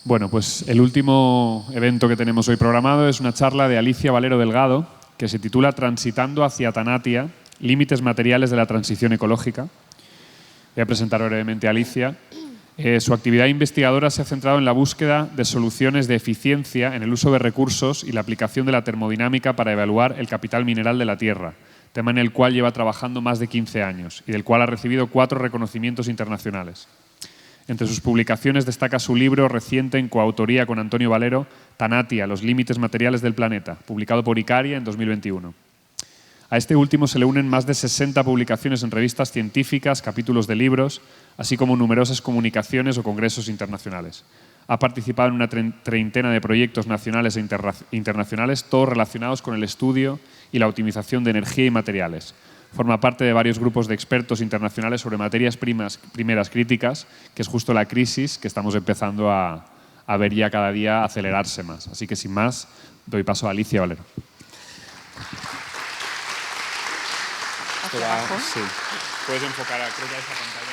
Bueno, pues el último evento que tenemos hoy programado es una charla de Alicia Valero Delgado que se titula Transitando hacia Tanatia, límites materiales de la transición ecológica. Voy a presentar brevemente a Alicia. Su actividad investigadora se ha centrado en la búsqueda de soluciones de eficiencia en el uso de recursos y la aplicación de la termodinámica para evaluar el capital mineral de la Tierra, tema en el cual lleva trabajando más de 15 años y del cual ha recibido 4 reconocimientos internacionales. Entre sus publicaciones destaca su libro reciente en coautoría con Antonio Valero, Tanatia, los límites materiales del planeta, publicado por Icaria en 2021. A este último se le unen más de 60 publicaciones en revistas científicas, capítulos de libros, así como numerosas comunicaciones o congresos internacionales. Ha participado en una treintena de proyectos nacionales e internacionales, todos relacionados con el estudio y la optimización de energía y materiales. Forma parte de varios grupos de expertos internacionales sobre materias primeras críticas, que es justo la crisis que estamos empezando a ver ya cada día acelerarse más. Así que sin más, doy paso a Alicia Valero. Sí. Puedes enfocar, creo que a esa pantalla.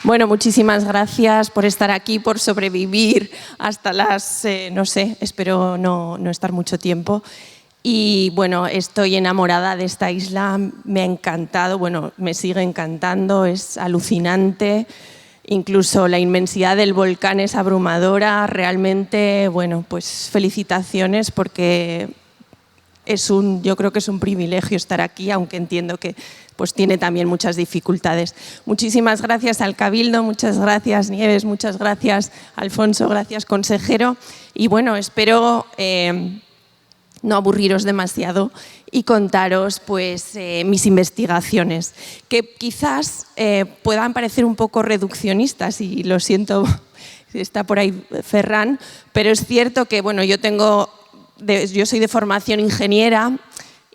Bueno, muchísimas gracias por estar aquí, por sobrevivir hasta las, no sé, espero no estar mucho tiempo. Y bueno, estoy enamorada de esta isla, me ha encantado, bueno, me sigue encantando, es alucinante. Incluso la inmensidad del volcán es abrumadora. Realmente, bueno, pues felicitaciones porque yo creo que es un privilegio estar aquí, aunque entiendo que pues, tiene también muchas dificultades. Muchísimas gracias al Cabildo, muchas gracias Nieves, muchas gracias Alfonso, gracias consejero. Y bueno, espero no aburriros demasiado y contaros pues, mis investigaciones, que quizás puedan parecer un poco reduccionistas, y lo siento, está por ahí Ferran, pero es cierto que bueno, yo soy de formación ingeniera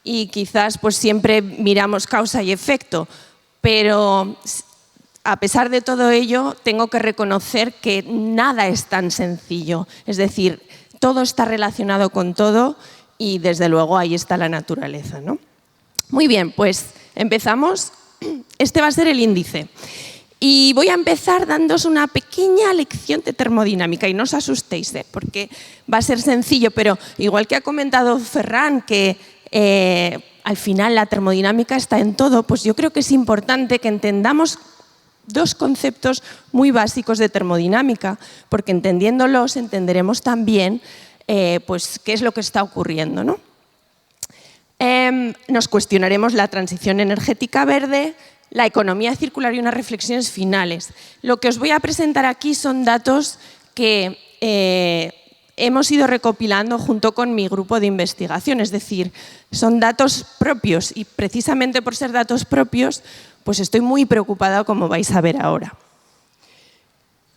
y quizás pues siempre miramos causa y efecto, pero a pesar de todo ello tengo que reconocer que nada es tan sencillo, es decir, todo está relacionado con todo y desde luego ahí está la naturaleza, ¿no? Muy bien, pues empezamos. Este va a ser el índice. Y voy a empezar dándoos una pequeña lección de termodinámica y no os asustéis, porque va a ser sencillo, pero igual que ha comentado Ferran que al final la termodinámica está en todo, pues yo creo que es importante que entendamos 2 conceptos muy básicos de termodinámica, porque entendiéndolos entenderemos también pues, qué es lo que está ocurriendo, ¿no? Nos cuestionaremos la transición energética verde, la economía circular y unas reflexiones finales. Lo que os voy a presentar aquí son datos que hemos ido recopilando junto con mi grupo de investigación, es decir, son datos propios y precisamente por ser datos propios, pues estoy muy preocupada como vais a ver ahora.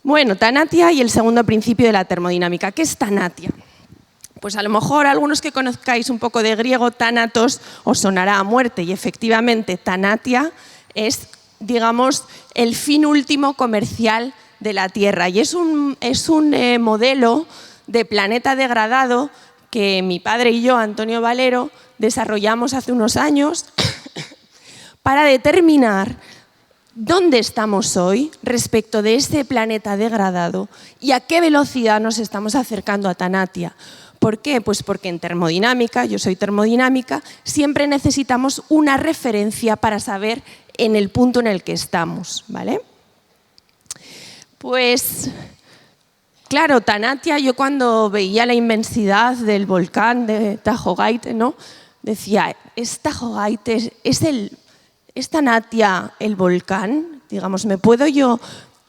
Bueno, Tanatia y el segundo principio de la termodinámica. ¿Qué es Tanatia? Pues a lo mejor algunos que conozcáis un poco de griego, Thanatos, os sonará a muerte y efectivamente Tanatia es, digamos, el fin último comercial de la Tierra y es un modelo de planeta degradado que mi padre y yo, Antonio Valero, desarrollamos hace unos años para determinar dónde estamos hoy respecto de ese planeta degradado y a qué velocidad nos estamos acercando a Tanatia. ¿Por qué? Pues porque en termodinámica, yo soy termodinámica, siempre necesitamos una referencia para saber en el punto en el que estamos, ¿vale? Pues, claro, Tanatia, yo cuando veía la inmensidad del volcán de Tajo Gait, ¿no? Decía, ¿es Tajo Gait, es Tanatia el volcán? Digamos, ¿me puedo yo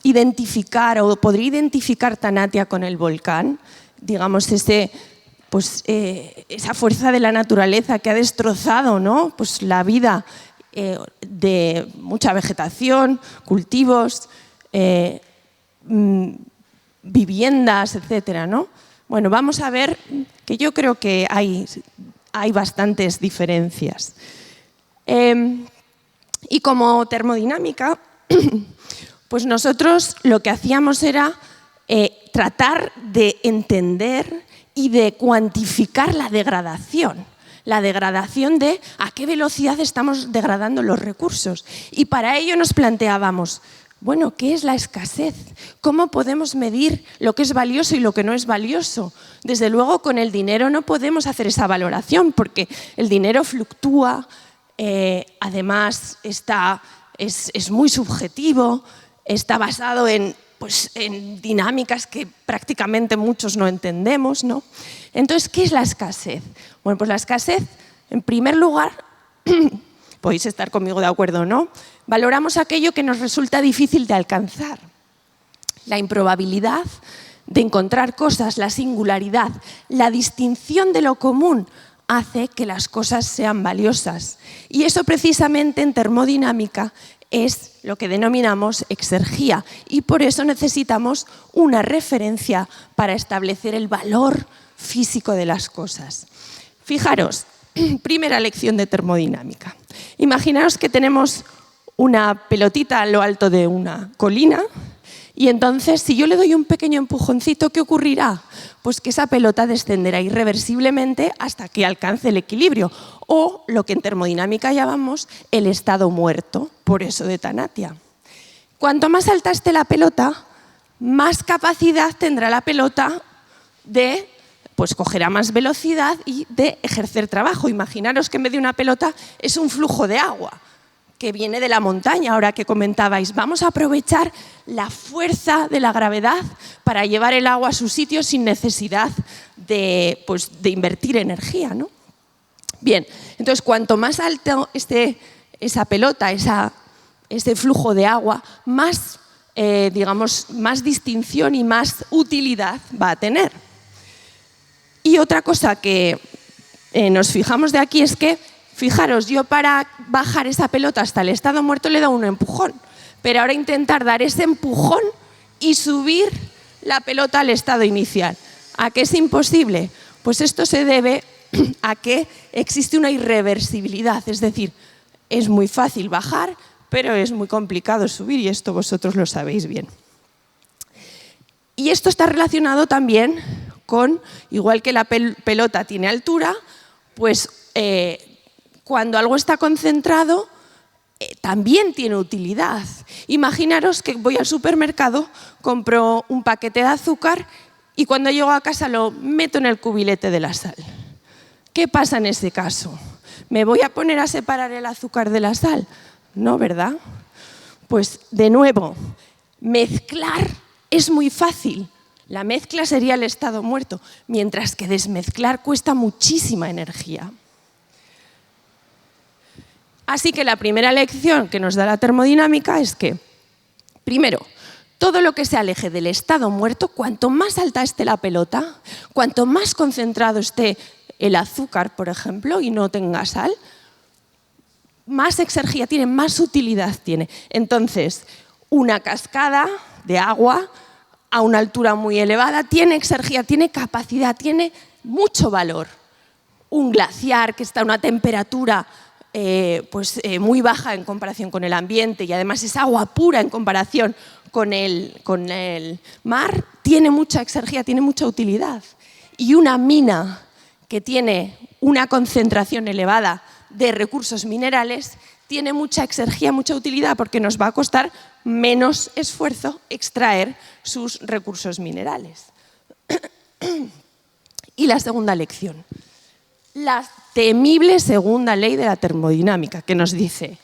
identificar o podría identificar Tanatia con el volcán? Digamos, esa fuerza de la naturaleza que ha destrozado, ¿no? Pues la vida de mucha vegetación, cultivos, viviendas, etcétera, ¿no? Bueno, vamos a ver que yo creo que hay bastantes diferencias. Y como termodinámica, pues nosotros lo que hacíamos era tratar de entender y de cuantificar la degradación de a qué velocidad estamos degradando los recursos. Y para ello nos planteábamos Bueno, ¿qué es la escasez? ¿Cómo podemos medir lo que es valioso y lo que no es valioso? Desde luego, con el dinero no podemos hacer esa valoración porque el dinero fluctúa, además es muy subjetivo, está basado en dinámicas que prácticamente muchos no entendemos, ¿no? Entonces, ¿qué es la escasez? Bueno, pues la escasez, en primer lugar, podéis estar conmigo de acuerdo o no, valoramos aquello que nos resulta difícil de alcanzar. La improbabilidad de encontrar cosas, la singularidad, la distinción de lo común hace que las cosas sean valiosas. Y eso precisamente en termodinámica es lo que denominamos exergía y por eso necesitamos una referencia para establecer el valor físico de las cosas. Fijaros, primera lección de termodinámica. Imaginaos que tenemos una pelotita a lo alto de una colina y entonces si yo le doy un pequeño empujoncito, ¿qué ocurrirá? Pues que esa pelota descenderá irreversiblemente hasta que alcance el equilibrio o lo que en termodinámica llamamos el estado muerto, por eso de Thanatia. Cuanto más alta esté la pelota, más capacidad tendrá la pelota de cogerá más velocidad y de ejercer trabajo. Imaginaros que en vez de una pelota es un flujo de agua que viene de la montaña, ahora que comentabais. Vamos a aprovechar la fuerza de la gravedad para llevar el agua a su sitio sin necesidad de invertir energía, ¿no? Bien, entonces cuanto más alto esté esa pelota, ese flujo de agua, más, más distinción y más utilidad va a tener. Y otra cosa que nos fijamos de aquí es que, fijaros, yo para bajar esa pelota hasta el estado muerto le doy un empujón, pero ahora intentar dar ese empujón y subir la pelota al estado inicial. ¿A qué es imposible? Pues esto se debe a que existe una irreversibilidad, es decir, es muy fácil bajar, pero es muy complicado subir y esto vosotros lo sabéis bien. Y esto está relacionado también con, igual que la pelota tiene altura, pues cuando algo está concentrado también tiene utilidad. Imaginaros que voy al supermercado, compro un paquete de azúcar y cuando llego a casa lo meto en el cubilete de la sal. ¿Qué pasa en ese caso? ¿Me voy a poner a separar el azúcar de la sal? No, ¿verdad? Pues de nuevo, mezclar es muy fácil. La mezcla sería el estado muerto, mientras que desmezclar cuesta muchísima energía. Así que la primera lección que nos da la termodinámica es que, primero, todo lo que se aleje del estado muerto, cuanto más alta esté la pelota, cuanto más concentrado esté el azúcar, por ejemplo, y no tenga sal, más exergía tiene, más utilidad tiene. Entonces, una cascada de agua a una altura muy elevada tiene exergía, tiene capacidad, tiene mucho valor. Un glaciar que está a una temperatura muy baja en comparación con el ambiente y además es agua pura en comparación con el mar, tiene mucha exergía, tiene mucha utilidad. Y una mina que tiene una concentración elevada de recursos minerales tiene mucha exergía, mucha utilidad porque nos va a costar menos esfuerzo extraer sus recursos minerales. Y la segunda lección, la temible segunda ley de la termodinámica, que nos dice: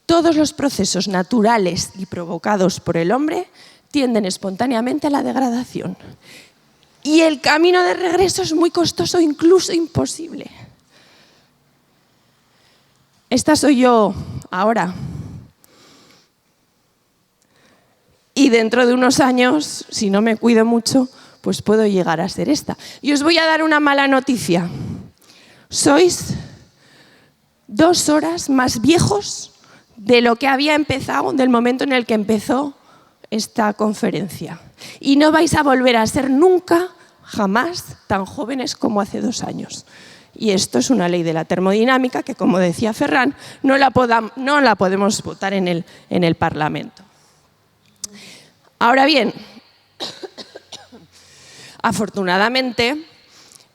todos los procesos naturales y provocados por el hombre tienden espontáneamente a la degradación. Y el camino de regreso es muy costoso, incluso imposible. Esta soy yo ahora. Y dentro de unos años, si no me cuido mucho, pues puedo llegar a ser esta. Y os voy a dar una mala noticia. Sois 2 horas más viejos de lo que había empezado, del momento en el que empezó esta conferencia. Y no vais a volver a ser nunca, jamás, tan jóvenes como hace 2 años. Y esto es una ley de la termodinámica que, como decía Ferran, no la podemos votar en el Parlamento. Ahora bien, afortunadamente,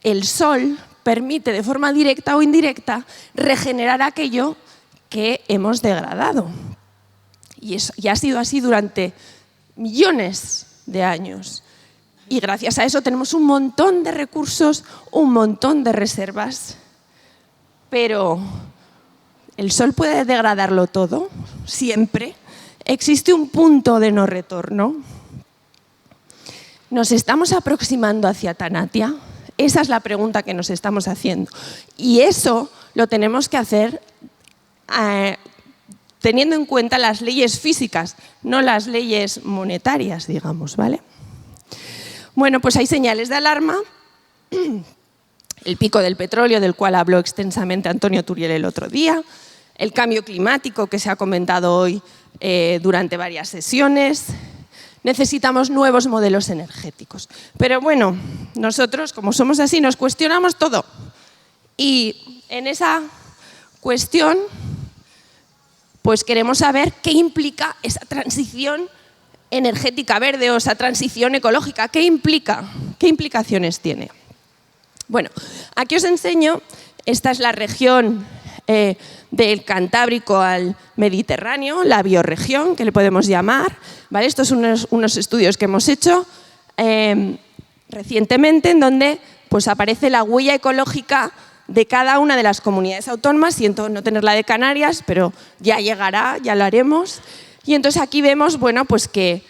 el Sol permite de forma directa o indirecta regenerar aquello que hemos degradado. y ha sido así durante millones de años. Y gracias a eso tenemos un montón de recursos, un montón de reservas. Pero ¿el Sol puede degradarlo todo? Siempre. ¿Existe un punto de no retorno? ¿Nos estamos aproximando hacia Tanatia? Esa es la pregunta que nos estamos haciendo. Y eso lo tenemos que hacer teniendo en cuenta las leyes físicas, no las leyes monetarias, digamos, ¿vale? Bueno, pues hay señales de alarma. El pico del petróleo, del cual habló extensamente Antonio Turiel el otro día. El cambio climático, que se ha comentado hoy durante varias sesiones. Necesitamos nuevos modelos energéticos. Pero bueno, nosotros, como somos así, nos cuestionamos todo. Y en esa cuestión, pues queremos saber qué implica esa transición energética verde o esa transición ecológica. ¿Qué implica? ¿Qué implicaciones tiene? Bueno, aquí os enseño, esta es la región del Cantábrico al Mediterráneo, la bioregión, que le podemos llamar, ¿vale? Estos son unos estudios que hemos hecho recientemente, en donde pues, aparece la huella ecológica de cada una de las comunidades autónomas. Siento no tener la de Canarias, pero ya llegará, ya lo haremos. Y entonces aquí vemos, bueno, pues que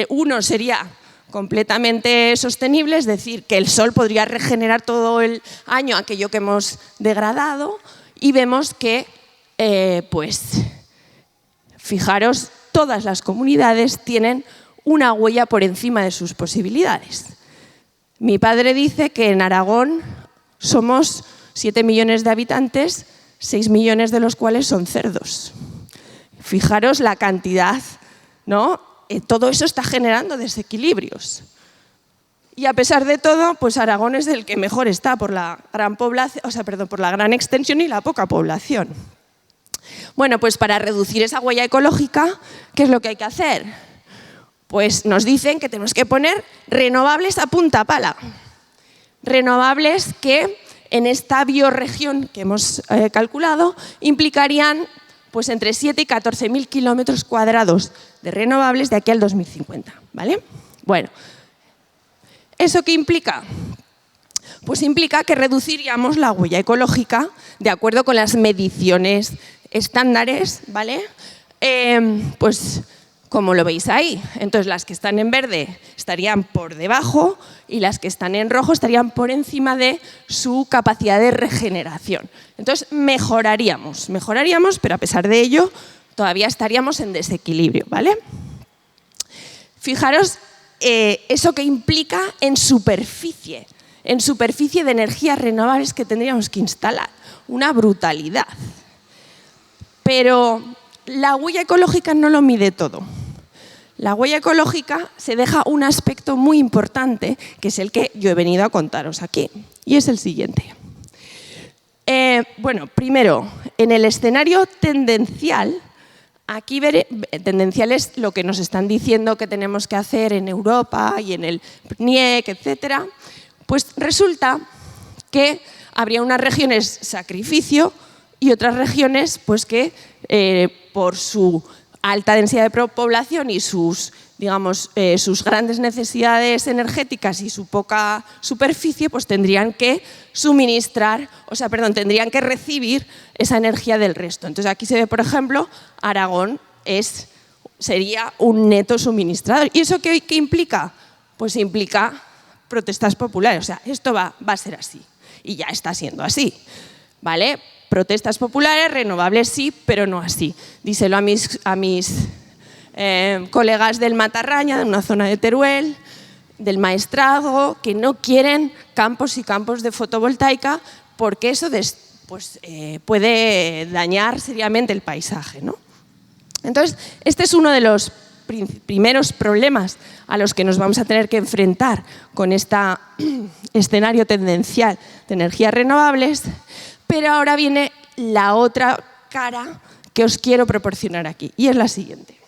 uno sería completamente sostenible, es decir, que el Sol podría regenerar todo el año aquello que hemos degradado, y vemos que, pues, fijaros, todas las comunidades tienen una huella por encima de sus posibilidades. Mi padre dice que en Aragón somos 7 millones de habitantes, 6 millones de los cuales son cerdos. Fijaros la cantidad, ¿no? Todo eso está generando desequilibrios. Y a pesar de todo, pues Aragón es el que mejor está por la gran población, por la gran extensión y la poca población. Bueno, pues para reducir esa huella ecológica, ¿qué es lo que hay que hacer? Pues nos dicen que tenemos que poner renovables a punta pala. Renovables que en esta bioregión que hemos calculado implicarían pues entre 7 y 14.000 kilómetros cuadrados de renovables de aquí al 2050, ¿vale? Bueno, ¿eso qué implica? Pues implica que reduciríamos la huella ecológica de acuerdo con las mediciones estándares, ¿vale? Pues como lo veis ahí. Entonces las que están en verde estarían por debajo y las que están en rojo estarían por encima de su capacidad de regeneración. Entonces mejoraríamos, pero a pesar de ello todavía estaríamos en desequilibrio, ¿vale? Fijaros eso que implica en superficie de energías renovables que tendríamos que instalar. Una brutalidad. Pero la huella ecológica no lo mide todo. La huella ecológica se deja un aspecto muy importante, que es el que yo he venido a contaros aquí, y es el siguiente. Bueno, primero, en el escenario tendencial, aquí tendencial es lo que nos están diciendo que tenemos que hacer en Europa y en el PNIEC, etcétera, pues resulta que habría unas regiones sacrificio y otras regiones pues que por su alta densidad de población y sus, digamos, sus grandes necesidades energéticas y su poca superficie, pues tendrían que suministrar, tendrían que recibir esa energía del resto. Entonces aquí se ve, por ejemplo, Aragón sería un neto suministrador. ¿Y eso qué implica? Pues implica protestas populares. O sea, esto va a ser así y ya está siendo así, ¿vale? Protestas populares, renovables sí, pero no así. Díselo a mis colegas del Matarraña, de una zona de Teruel, del Maestrazgo, que no quieren campos y campos de fotovoltaica porque eso puede dañar seriamente el paisaje, ¿no? Entonces, este es uno de los primeros problemas a los que nos vamos a tener que enfrentar con este escenario tendencial de energías renovables. Pero ahora viene la otra cara que os quiero proporcionar aquí, y es la siguiente.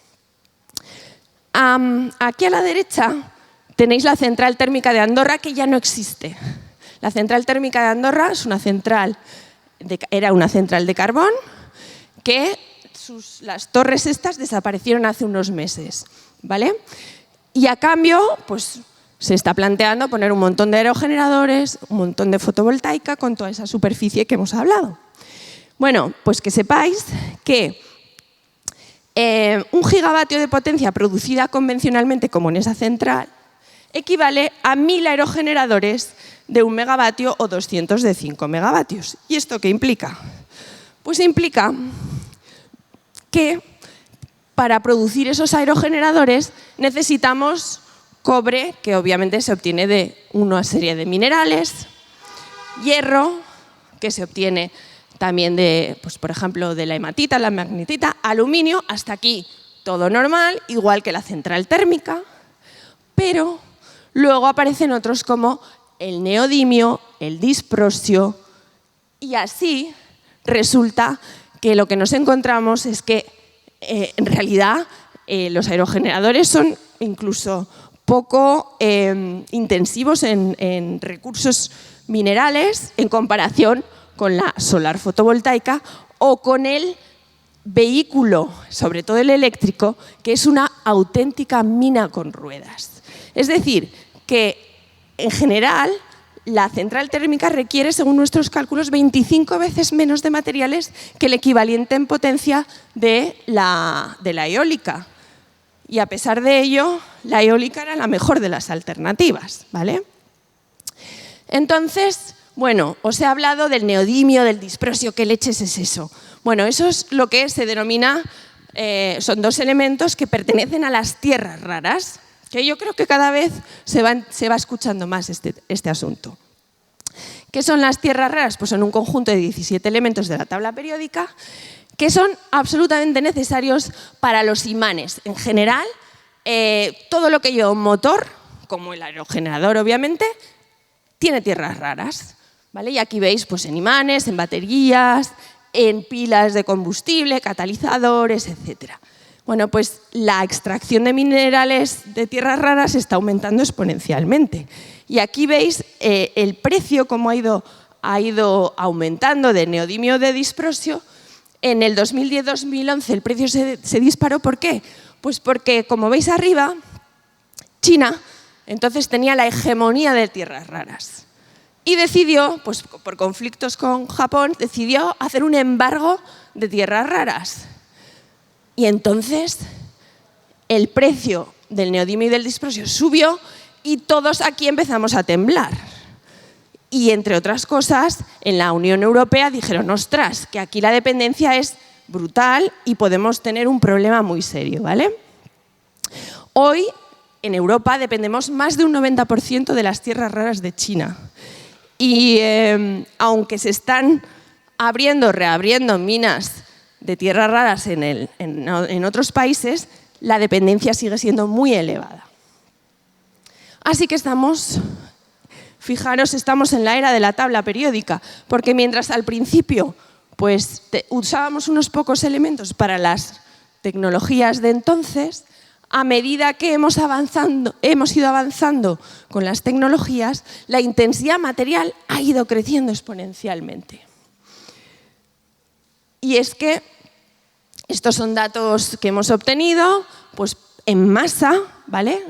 Aquí a la derecha tenéis la central térmica de Andorra, que ya no existe. La central térmica de Andorra es era una central de carbón que las torres estas desaparecieron hace unos meses, ¿vale? Y a cambio, pues se está planteando poner un montón de aerogeneradores, un montón de fotovoltaica con toda esa superficie que hemos hablado. Bueno, pues que sepáis que 1 gigavatio de potencia producida convencionalmente, como en esa central, equivale a 1000 aerogeneradores de 1 megavatio o 200 de 5 megavatios. ¿Y esto qué implica? Pues implica que para producir esos aerogeneradores necesitamos cobre, que obviamente se obtiene de una serie de minerales, hierro, que se obtiene también de, pues, por ejemplo, de la hematita, la magnetita, aluminio, hasta aquí todo normal, igual que la central térmica, pero luego aparecen otros como el neodimio, el disprosio, y así resulta que lo que nos encontramos es que en realidad los aerogeneradores son incluso poco intensivos en recursos minerales en comparación con la solar fotovoltaica o con el vehículo, sobre todo el eléctrico, que es una auténtica mina con ruedas. Es decir, que en general la central térmica requiere, según nuestros cálculos, 25 veces menos de materiales que el equivalente en potencia de la eólica. Y a pesar de ello, la eólica era la mejor de las alternativas, ¿vale? Entonces, bueno, os he hablado del neodimio, del disprosio. ¿Qué leches es eso? Bueno, eso es lo que se denomina, son 2 elementos que pertenecen a las tierras raras, que yo creo que cada vez se va escuchando más este asunto. ¿Qué son las tierras raras? Pues son un conjunto de 17 elementos de la tabla periódica que son absolutamente necesarios para los imanes. En general, todo lo que lleva un motor, como el aerogenerador obviamente, tiene tierras raras, ¿vale? Y aquí veis pues, en imanes, en baterías, en pilas de combustible, catalizadores, etc. Bueno, pues la extracción de minerales de tierras raras está aumentando exponencialmente. Y aquí veis el precio, cómo ha ido aumentando de neodimio de disprosio. En el 2010-2011 el precio se disparó. ¿Por qué? Pues porque, como veis arriba, China entonces tenía la hegemonía de tierras raras. Y decidió, pues por conflictos con Japón, decidió hacer un embargo de tierras raras. Y entonces el precio del neodimio y del disprosio subió y todos aquí empezamos a temblar. Y entre otras cosas, en la Unión Europea dijeron, ostras, que aquí la dependencia es brutal y podemos tener un problema muy serio, ¿vale? Hoy en Europa dependemos más de un 90% de las tierras raras de China. Y aunque se están reabriendo minas de tierras raras en otros países, la dependencia sigue siendo muy elevada. Así que fijaros, estamos en la era de la tabla periódica, porque mientras al principio pues, usábamos unos pocos elementos para las tecnologías de entonces, a medida que hemos ido avanzando con las tecnologías, la intensidad material ha ido creciendo exponencialmente. Y es que estos son datos que hemos obtenido pues, en masa, ¿vale?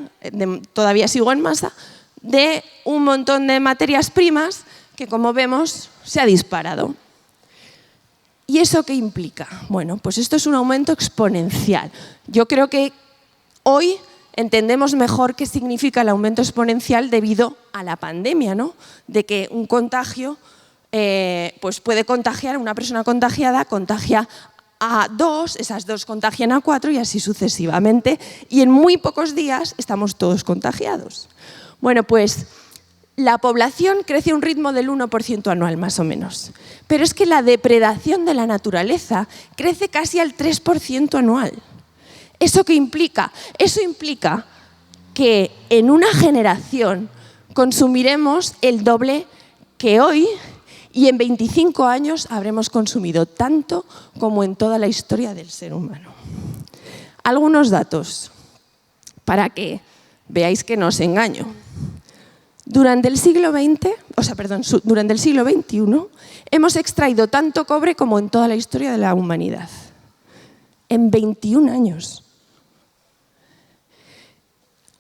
Todavía sigo en masa, de un montón de materias primas que, como vemos, se ha disparado. ¿Y eso qué implica? Bueno, pues esto es un aumento exponencial. Yo creo que hoy entendemos mejor qué significa el aumento exponencial debido a la pandemia, ¿no? De que un contagio pues puede contagiar, una persona contagiada contagia a 2, esas 2 contagian a 4 y así sucesivamente. Y en muy pocos días estamos todos contagiados. Bueno, pues la población crece a un ritmo del 1% anual, más o menos. Pero es que la depredación de la naturaleza crece casi al 3% anual. ¿Eso qué implica? Eso implica que en una generación consumiremos el doble que hoy y en 25 años habremos consumido tanto como en toda la historia del ser humano. Algunos datos para que veáis que no os engaño. Durante el siglo XXI hemos extraído tanto cobre como en toda la historia de la humanidad. en 21 años.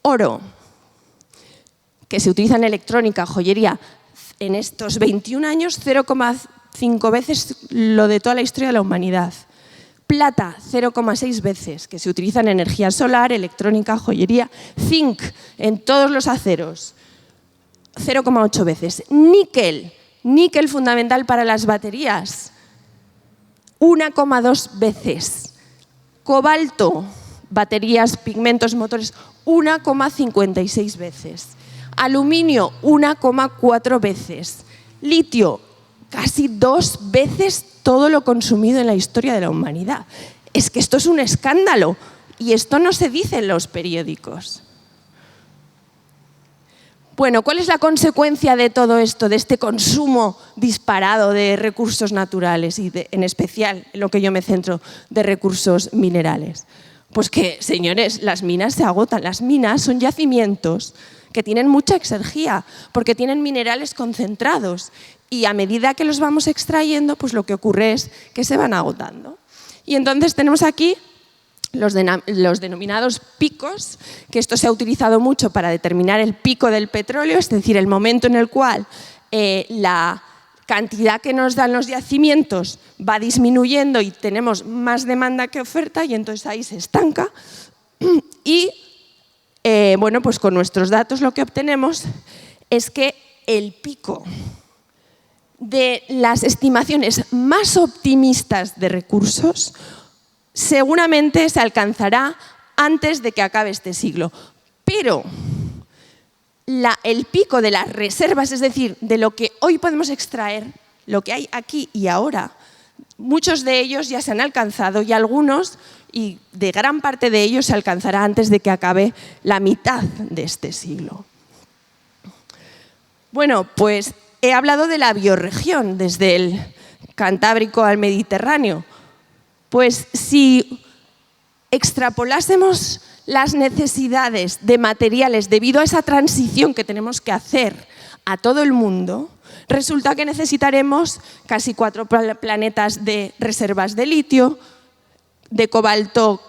Oro, que se utiliza en electrónica, joyería, en estos 21 años 0,5 veces lo de toda la historia de la humanidad. Plata, 0,6 veces, que se utiliza en energía solar, electrónica, joyería. Zinc, en todos los aceros, 0,8 veces. Níquel fundamental para las baterías, 1,2 veces. Cobalto, baterías, pigmentos, motores, 1,56 veces. Aluminio, 1,4 veces. Litio, casi 2 veces todo lo consumido en la historia de la humanidad. Es que esto es un escándalo y esto no se dice en los periódicos. Bueno, ¿cuál es la consecuencia de todo esto, de este consumo disparado de recursos naturales y en especial, en lo que yo me centro, de recursos minerales? Pues que, señores, las minas se agotan. Las minas son yacimientos que tienen mucha exergía porque tienen minerales concentrados y a medida que los vamos extrayendo, pues lo que ocurre es que se van agotando. Y entonces tenemos aquí los denominados picos, que esto se ha utilizado mucho para determinar el pico del petróleo, es decir, el momento en el cual la cantidad que nos dan los yacimientos va disminuyendo y tenemos más demanda que oferta y entonces ahí se estanca. Y bueno, pues con nuestros datos lo que obtenemos es que el pico de las estimaciones más optimistas de recursos seguramente se alcanzará antes de que acabe este siglo. Pero el pico de las reservas, es decir, de lo que hoy podemos extraer, lo que hay aquí y ahora, muchos de ellos ya se han alcanzado y algunos, y de gran parte de ellos, se alcanzará antes de que acabe la mitad de este siglo. Bueno, pues he hablado de la bioregión, desde el Cantábrico al Mediterráneo. Pues si extrapolásemos las necesidades de materiales debido a esa transición que tenemos que hacer a todo el mundo, resulta que necesitaremos casi 4 planetas de reservas de litio, de cobalto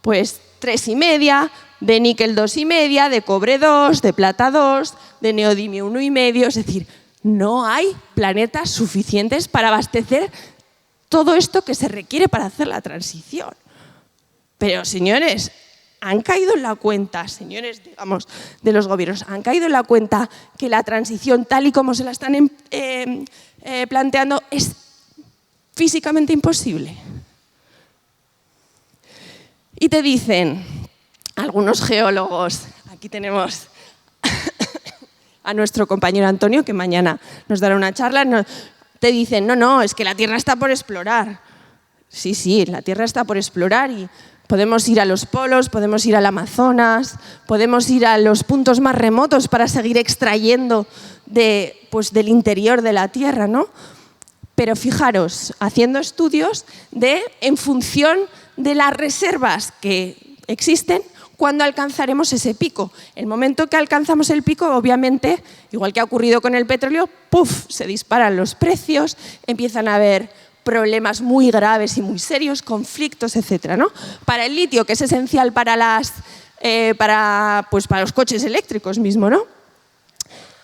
pues 3,5, de níquel 2,5, de cobre 2, de plata 2, de neodimio 1,5, es decir, no hay planetas suficientes para abastecer todo esto que se requiere para hacer la transición. Pero, señores, han caído en la cuenta, señores, digamos, de los gobiernos, han caído en la cuenta que la transición, tal y como se la están planteando, es físicamente imposible. Y te dicen algunos geólogos, aquí tenemos a nuestro compañero Antonio, que mañana nos dará una charla, te dicen, no, es que la Tierra está por explorar. Sí, la Tierra está por explorar y podemos ir a los polos, podemos ir al Amazonas, podemos ir a los puntos más remotos para seguir extrayendo del interior de la Tierra, ¿no? Pero fijaros, haciendo estudios en función de las reservas que existen, ¿cuándo alcanzaremos ese pico? El momento que alcanzamos el pico, obviamente, igual que ha ocurrido con el petróleo, ¡puf!, se disparan los precios, empiezan a haber problemas muy graves y muy serios, conflictos, etcétera, ¿no? Para el litio, que es esencial para los coches eléctricos mismo, ¿no?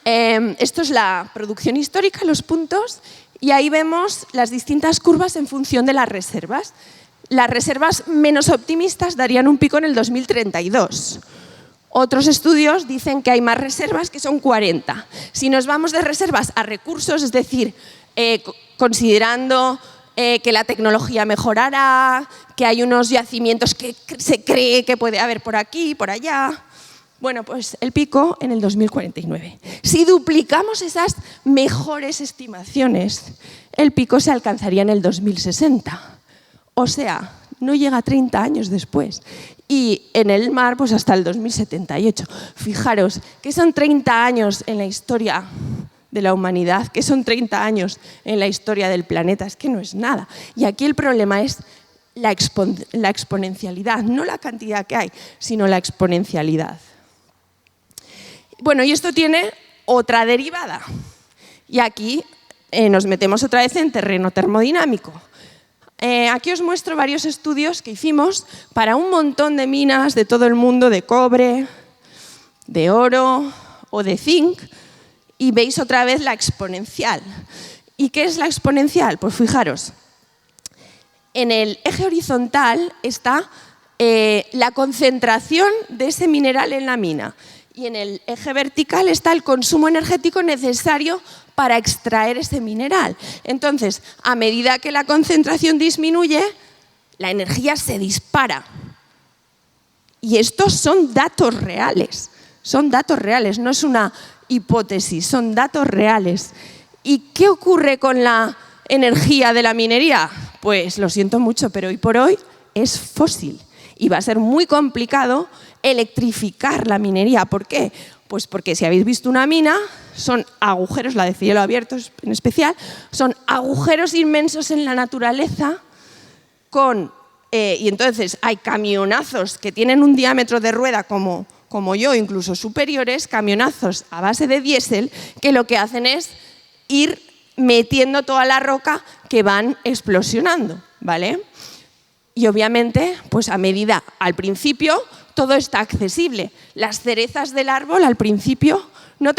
Esto es la producción histórica, los puntos, y ahí vemos las distintas curvas en función de las reservas. Las reservas menos optimistas darían un pico en el 2032. Otros estudios dicen que hay más reservas, que son 40. Si nos vamos de reservas a recursos, es decir, considerando que la tecnología mejorará, que hay unos yacimientos que se cree que puede haber por aquí y por allá, bueno, pues el pico en el 2049. Si duplicamos esas mejores estimaciones, el pico se alcanzaría en el 2060. O sea, no llega 30 años después. Y en el mar, pues hasta el 2078. Fijaros, que son 30 años en la historia de la humanidad, que son 30 años en la historia del planeta, es que no es nada. Y aquí el problema es la exponencialidad, no la cantidad que hay, sino la exponencialidad. Bueno, y esto tiene otra derivada. Y aquí nos metemos otra vez en terreno termodinámico. aquí os muestro varios estudios que hicimos para un montón de minas de todo el mundo, de cobre, de oro o de zinc, y veis otra vez la exponencial. ¿Y qué es la exponencial? Pues fijaros, en el eje horizontal está la concentración de ese mineral en la mina, y en el eje vertical está el consumo energético necesario para extraer ese mineral. Entonces, a medida que la concentración disminuye, la energía se dispara. Y estos son datos reales, no es una hipótesis, son datos reales. ¿Y qué ocurre con la energía de la minería? Pues lo siento mucho, pero hoy por hoy es fósil y va a ser muy complicado electrificar la minería. ¿Por qué? Pues porque si habéis visto una mina, son agujeros, la de cielo abierto en especial, son agujeros inmensos en la naturaleza y entonces hay camionazos que tienen un diámetro de rueda como yo, incluso superiores, camionazos a base de diésel, que lo que hacen es ir metiendo toda la roca que van explosionando, ¿vale? Y obviamente, pues a medida, al principio, todo está accesible. Las cerezas del árbol, al principio, no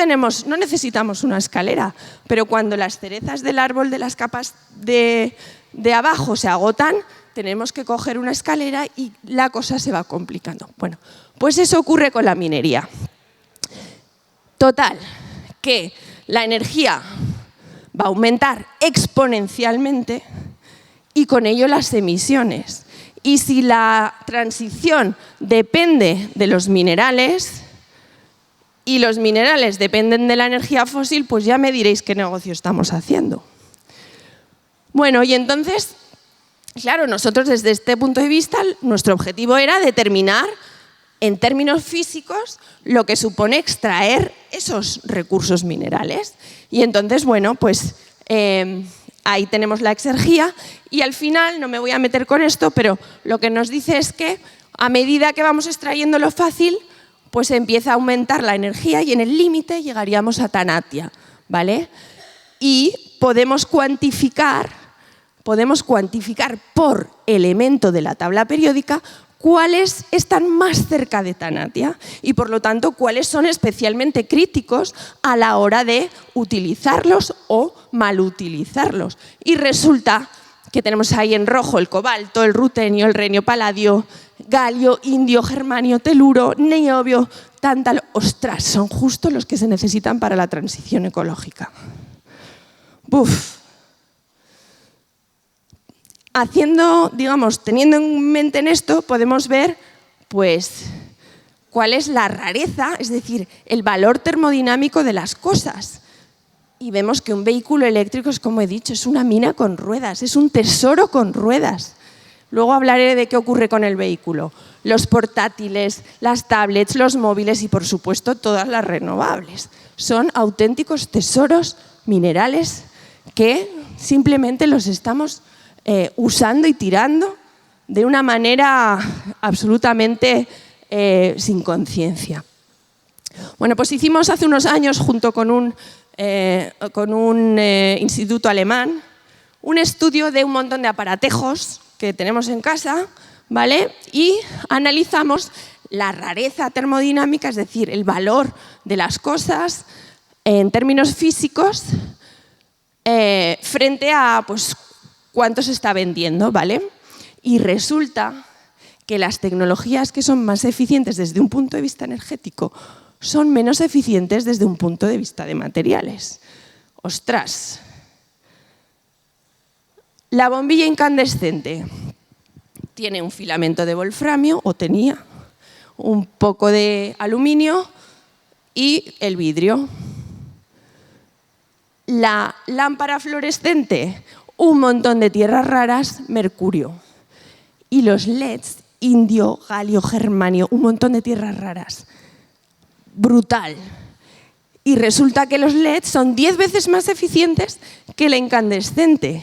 necesitamos una escalera, pero cuando las cerezas del árbol de las capas de abajo se agotan, tenemos que coger una escalera y la cosa se va complicando. Bueno, pues eso ocurre con la minería. Total, que la energía va a aumentar exponencialmente y con ello las emisiones. Y si la transición depende de los minerales y los minerales dependen de la energía fósil, pues ya me diréis qué negocio estamos haciendo. Bueno, y entonces, claro, nosotros desde este punto de vista, nuestro objetivo era determinar en términos físicos lo que supone extraer esos recursos minerales. Y entonces, bueno, pues ahí tenemos la exergía y al final, no me voy a meter con esto, pero lo que nos dice es que a medida que vamos extrayendo lo fácil, pues empieza a aumentar la energía y en el límite llegaríamos a Tanatia, ¿vale? Y podemos cuantificar por elemento de la tabla periódica cuáles están más cerca de Tanatia y, por lo tanto, cuáles son especialmente críticos a la hora de utilizarlos o malutilizarlos. Y resulta que tenemos ahí en rojo el cobalto, el rutenio, el renio, paladio, galio, indio, germanio, teluro, niobio, tántalo. ¡Ostras! Son justo los que se necesitan para la transición ecológica. ¡Buf! Teniendo en mente en esto, podemos ver pues, cuál es la rareza, es decir, el valor termodinámico de las cosas. Y vemos que un vehículo eléctrico es, como he dicho, es una mina con ruedas, es un tesoro con ruedas. Luego hablaré de qué ocurre con el vehículo. Los portátiles, las tablets, los móviles y, por supuesto, todas las renovables. Son auténticos tesoros minerales que simplemente los estamos usando y tirando de una manera absolutamente sin conciencia. Bueno, pues hicimos hace unos años, junto con un instituto alemán, un estudio de un montón de aparatejos que tenemos en casa, ¿vale? Y analizamos la rareza termodinámica, es decir, el valor de las cosas en términos físicos frente a pues, cuánto se está vendiendo, ¿vale? Y resulta que las tecnologías que son más eficientes desde un punto de vista energético son menos eficientes desde un punto de vista de materiales. ¡Ostras! La bombilla incandescente tiene un filamento de wolframio, o tenía, un poco de aluminio y el vidrio. La lámpara fluorescente, un montón de tierras raras, mercurio. Y los LEDs, indio, galio, germanio, un montón de tierras raras. Brutal. Y resulta que los LEDs son 10 veces más eficientes que la incandescente.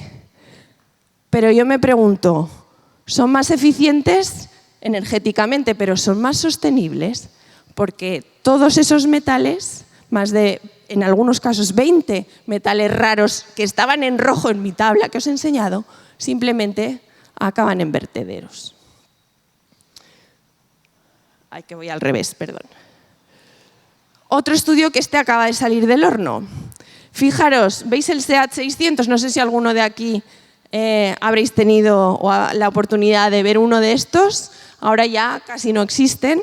Pero yo me pregunto, ¿son más eficientes energéticamente, pero son más sostenibles? Porque todos esos metales, más de, en algunos casos, 20 metales raros que estaban en rojo en mi tabla que os he enseñado, simplemente acaban en vertederos. Ay, que voy al revés, perdón. Otro estudio que acaba de salir del horno. Fijaros, ¿veis el SEAT 600? No sé si alguno de aquí habréis tenido la oportunidad de ver uno de estos. Ahora ya casi no existen.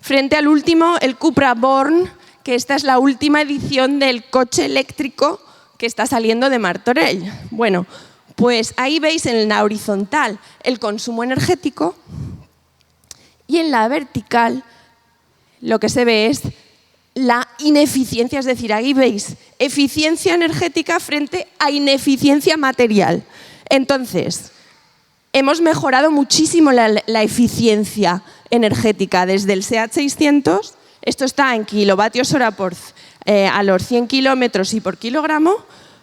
Frente al último, el Cupra Born, que esta es la última edición del coche eléctrico que está saliendo de Martorell. Bueno, pues ahí veis en la horizontal el consumo energético y en la vertical lo que se ve es la ineficiencia, es decir, ahí veis eficiencia energética frente a ineficiencia material. Entonces, hemos mejorado muchísimo la eficiencia energética desde el SEAT 600, esto está en kilovatios hora a los 100 kilómetros y por kilogramo,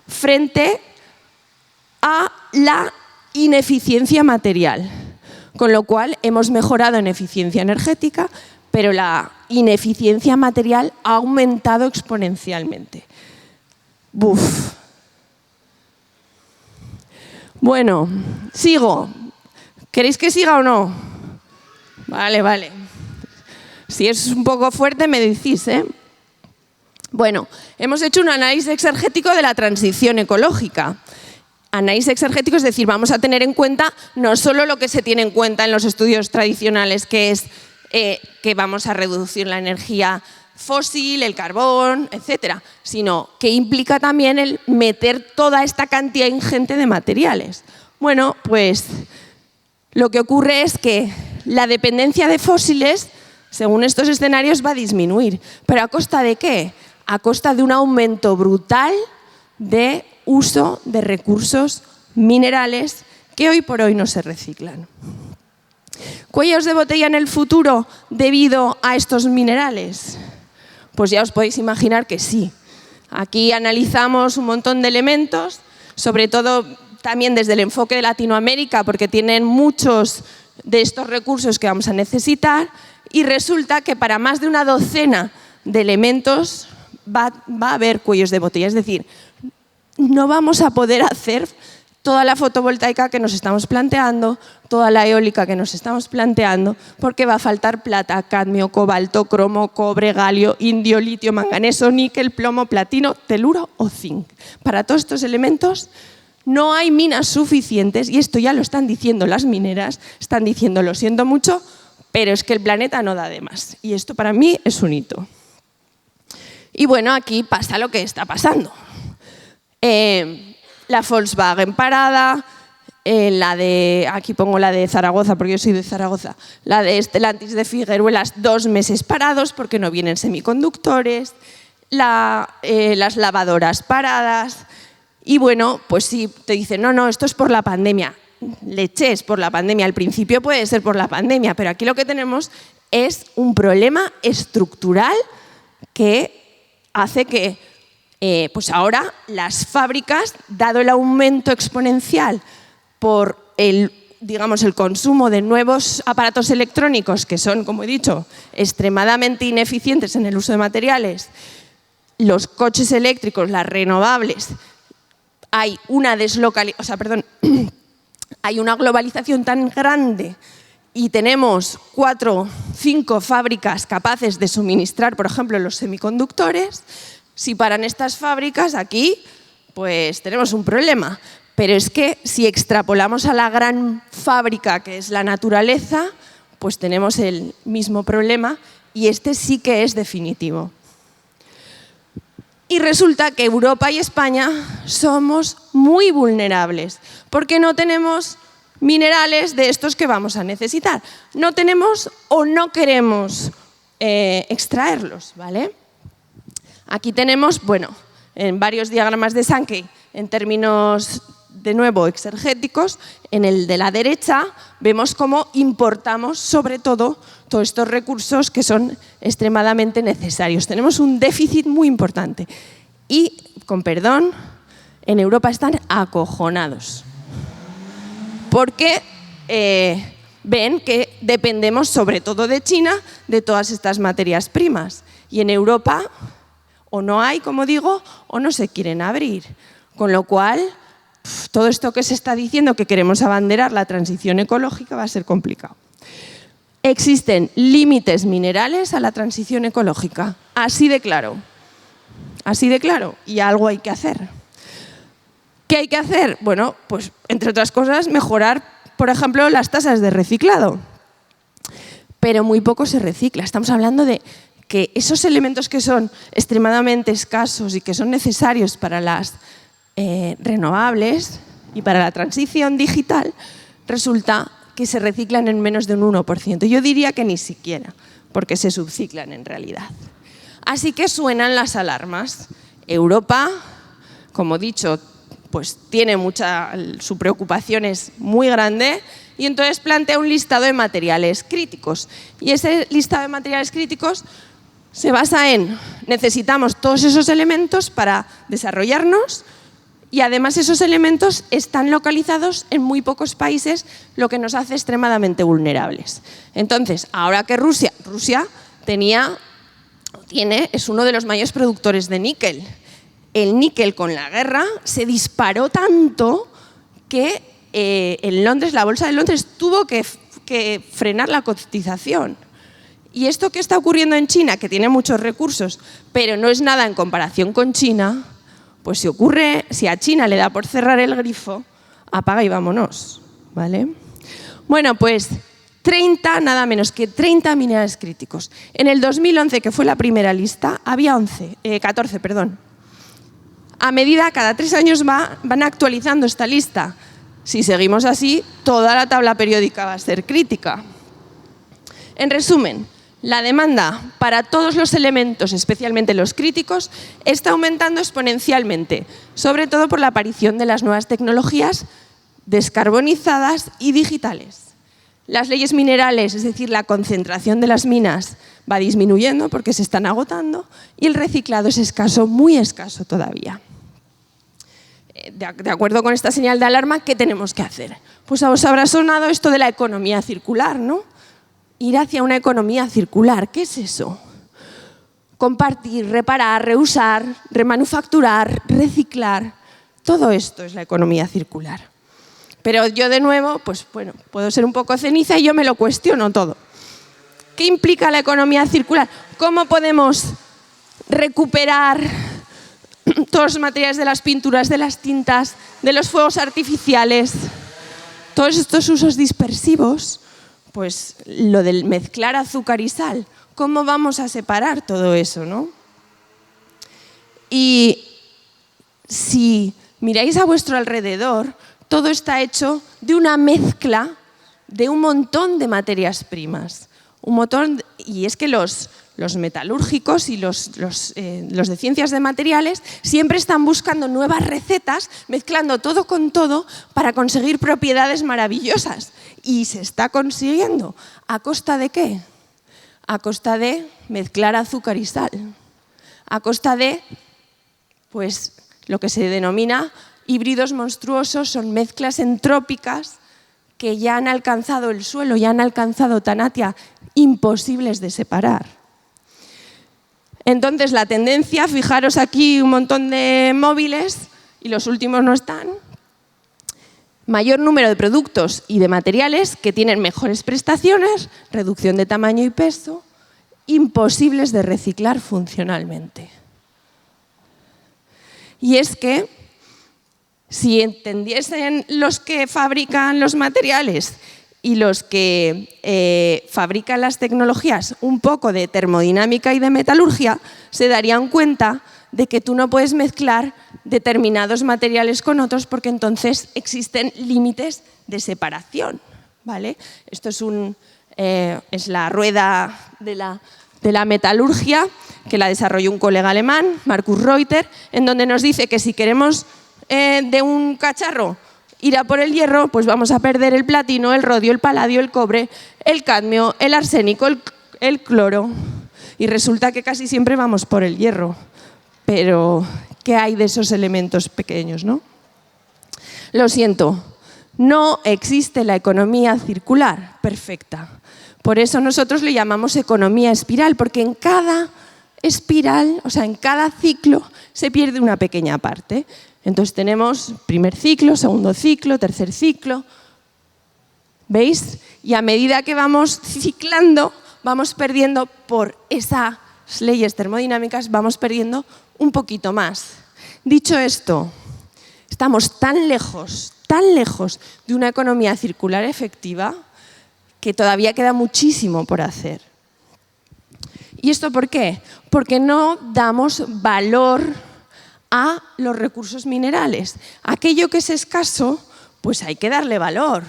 frente a la ineficiencia material. Con lo cual, hemos mejorado en eficiencia energética, pero la ineficiencia material ha aumentado exponencialmente. Buf. Bueno, sigo. ¿Queréis que siga o no? Vale, vale. Si es un poco fuerte, me decís, ¿eh? Bueno, hemos hecho un análisis exergético de la transición ecológica. Análisis exergético, es decir, vamos a tener en cuenta no solo lo que se tiene en cuenta en los estudios tradicionales, que es que vamos a reducir la energía fósil, el carbón, etcétera, sino que implica también el meter toda esta cantidad ingente de materiales. Bueno, pues lo que ocurre es que la dependencia de fósiles, según estos escenarios, va a disminuir. ¿Pero a costa de qué? A costa de un aumento brutal de uso de recursos minerales que hoy por hoy no se reciclan. ¿Cuellos de botella en el futuro debido a estos minerales? Pues ya os podéis imaginar que sí. Aquí analizamos un montón de elementos, sobre todo también desde el enfoque de Latinoamérica, porque tienen muchos de estos recursos que vamos a necesitar, y resulta que para más de una docena de elementos va a haber cuellos de botella. Es decir, no vamos a poder hacer toda la fotovoltaica que nos estamos planteando, toda la eólica que nos estamos planteando, porque va a faltar plata, cadmio, cobalto, cromo, cobre, galio, indio, litio, manganeso, níquel, plomo, platino, teluro o zinc. Para todos estos elementos no hay minas suficientes, y esto ya lo están diciendo las mineras, están diciendo, lo siento mucho, pero es que el planeta no da de más. Y esto para mí es un hito. Y bueno, aquí pasa lo que está pasando. La Volkswagen parada, aquí pongo la de Zaragoza porque yo soy de Zaragoza, la de Stellantis de Figueruelas 2 meses parados porque no vienen semiconductores, las lavadoras paradas. Y bueno, pues sí, te dicen, no, esto es por la pandemia. Leche, es por la pandemia. Al principio puede ser por la pandemia, pero aquí lo que tenemos es un problema estructural que hace que pues ahora las fábricas, dado el aumento exponencial por el consumo de nuevos aparatos electrónicos que son, como he dicho, extremadamente ineficientes en el uso de materiales, los coches eléctricos, las renovables, hay una hay una globalización tan grande y tenemos 4 o 5 fábricas capaces de suministrar, por ejemplo, los semiconductores. Si paran estas fábricas aquí, pues tenemos un problema. Pero es que si extrapolamos a la gran fábrica que es la naturaleza, pues tenemos el mismo problema y este sí que es definitivo. Y resulta que Europa y España somos muy vulnerables porque no tenemos minerales de estos que vamos a necesitar. No tenemos o no queremos extraerlos, ¿vale? Aquí tenemos, bueno, en varios diagramas de Sankey, en términos, de nuevo, exergéticos, en el de la derecha vemos cómo importamos, sobre todo, todos estos recursos que son extremadamente necesarios. Tenemos un déficit muy importante y, con perdón, en Europa están acojonados porque ven que dependemos, sobre todo de China, de todas estas materias primas. Y en Europa o no hay, como digo, o no se quieren abrir. Con lo cual, todo esto que se está diciendo que queremos abanderar la transición ecológica va a ser complicado. Existen límites minerales a la transición ecológica, así de claro, y algo hay que hacer. ¿Qué hay que hacer? Bueno, pues entre otras cosas mejorar, por ejemplo, las tasas de reciclado. Pero muy poco se recicla. Estamos hablando de que esos elementos que son extremadamente escasos y que son necesarios para las renovables y para la transición digital, resulta que se reciclan en menos de un 1%. Yo diría que ni siquiera, porque se subciclan en realidad. Así que suenan las alarmas. Europa, como he dicho, pues tiene su preocupación es muy grande y entonces plantea un listado de materiales críticos. Y ese listado de materiales críticos se basa en necesitamos todos esos elementos para desarrollarnos y además esos elementos están localizados en muy pocos países, lo que nos hace extremadamente vulnerables. Entonces, ahora que Rusia es uno de los mayores productores de níquel. El níquel con la guerra se disparó tanto que en Londres, la bolsa de Londres tuvo que frenar la cotización. Y esto que está ocurriendo en China, que tiene muchos recursos, pero no es nada en comparación con China, pues si a China le da por cerrar el grifo, apaga y vámonos, ¿vale? Bueno, pues nada menos que 30 minerales críticos. En el 2011, que fue la primera lista, había 14. A medida, cada 3 años van actualizando esta lista. Si seguimos así, toda la tabla periódica va a ser crítica. En resumen, la demanda para todos los elementos, especialmente los críticos, está aumentando exponencialmente, sobre todo por la aparición de las nuevas tecnologías descarbonizadas y digitales. Las leyes minerales, es decir, la concentración de las minas, va disminuyendo porque se están agotando y el reciclado es escaso, muy escaso todavía. De acuerdo con esta señal de alarma, ¿qué tenemos que hacer? Pues os habrá sonado esto de la economía circular, ¿no? Ir hacia una economía circular, ¿qué es eso? Compartir, reparar, reusar, remanufacturar, reciclar, todo esto es la economía circular. Pero yo de nuevo, pues bueno, puedo ser un poco ceniza y yo me lo cuestiono todo. ¿Qué implica la economía circular? ¿Cómo podemos recuperar todos los materiales de las pinturas, de las tintas, de los fuegos artificiales? Todos estos usos dispersivos, pues lo del mezclar azúcar y sal, ¿cómo vamos a separar todo eso, no? Y si miráis a vuestro alrededor, todo está hecho de una mezcla de un montón de materias primas. Y es que los metalúrgicos y los de ciencias de materiales siempre están buscando nuevas recetas, mezclando todo con todo para conseguir propiedades maravillosas. Y se está consiguiendo. ¿A costa de qué? A costa de mezclar azúcar y sal. A costa de, pues, lo que se denomina híbridos monstruosos, son mezclas entrópicas que ya han alcanzado el suelo, ya han alcanzado Tanatia, imposibles de separar. Entonces, la tendencia, fijaros aquí un montón de móviles, y los últimos no están, mayor número de productos y de materiales que tienen mejores prestaciones, reducción de tamaño y peso, imposibles de reciclar funcionalmente. Y es que, si entendiesen los que fabrican los materiales y los que fabrican las tecnologías un poco de termodinámica y de metalurgia, se darían cuenta de que tú no puedes mezclar determinados materiales con otros porque entonces existen límites de separación, ¿vale? Esto es la rueda de la metalurgia que la desarrolló un colega alemán, Markus Reuter, en donde nos dice que si queremos de un cacharro ir a por el hierro, pues vamos a perder el platino, el rodio, el paladio, el cobre, el cadmio, el arsénico, el cloro. Y resulta que casi siempre vamos por el hierro. Pero, ¿qué hay de esos elementos pequeños, no? Lo siento, no existe la economía circular perfecta. Por eso nosotros le llamamos economía espiral, porque en cada espiral, o sea, en cada ciclo se pierde una pequeña parte. Entonces tenemos primer ciclo, segundo ciclo, tercer ciclo. ¿Veis? Y a medida que vamos ciclando, vamos perdiendo por esas leyes termodinámicas, vamos perdiendo un poquito más. Dicho esto, estamos tan lejos de una economía circular efectiva que todavía queda muchísimo por hacer. ¿Y esto por qué? Porque no damos valor a los recursos minerales. Aquello que es escaso, pues hay que darle valor.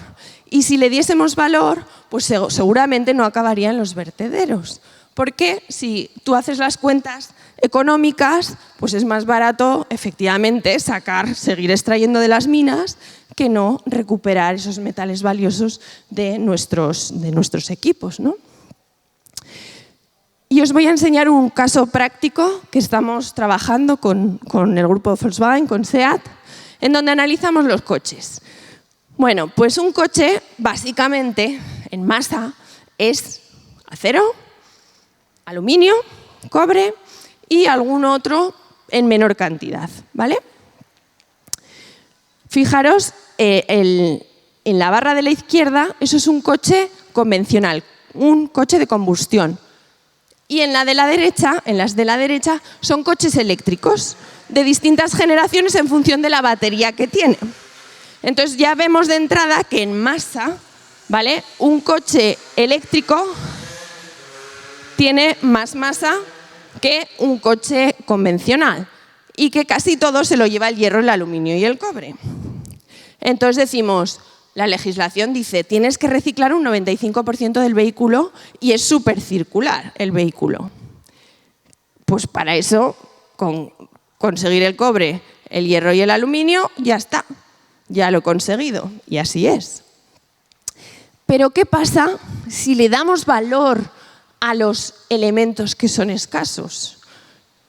Y si le diésemos valor, pues seguramente no acabarían los vertederos. Porque si tú haces las cuentas económicas, pues es más barato efectivamente seguir extrayendo de las minas que no recuperar esos metales valiosos de nuestros equipos, ¿no? Y os voy a enseñar un caso práctico que estamos trabajando con el grupo Volkswagen, con SEAT, en donde analizamos los coches. Bueno, pues un coche básicamente en masa es acero, aluminio, cobre y algún otro en menor cantidad, ¿vale? Fijaros, en la barra de la izquierda, eso es un coche convencional, un coche de combustión. Y en las de la derecha, son coches eléctricos de distintas generaciones en función de la batería que tiene. Entonces ya vemos de entrada que en masa, ¿vale?, un coche eléctrico tiene más masa que un coche convencional y que casi todo se lo lleva el hierro, el aluminio y el cobre. Entonces decimos, la legislación dice, tienes que reciclar un 95% del vehículo y es súper circular el vehículo. Pues para eso, con conseguir el cobre, el hierro y el aluminio, ya está, ya lo he conseguido y así es. Pero ¿qué pasa si le damos valor a los elementos que son escasos?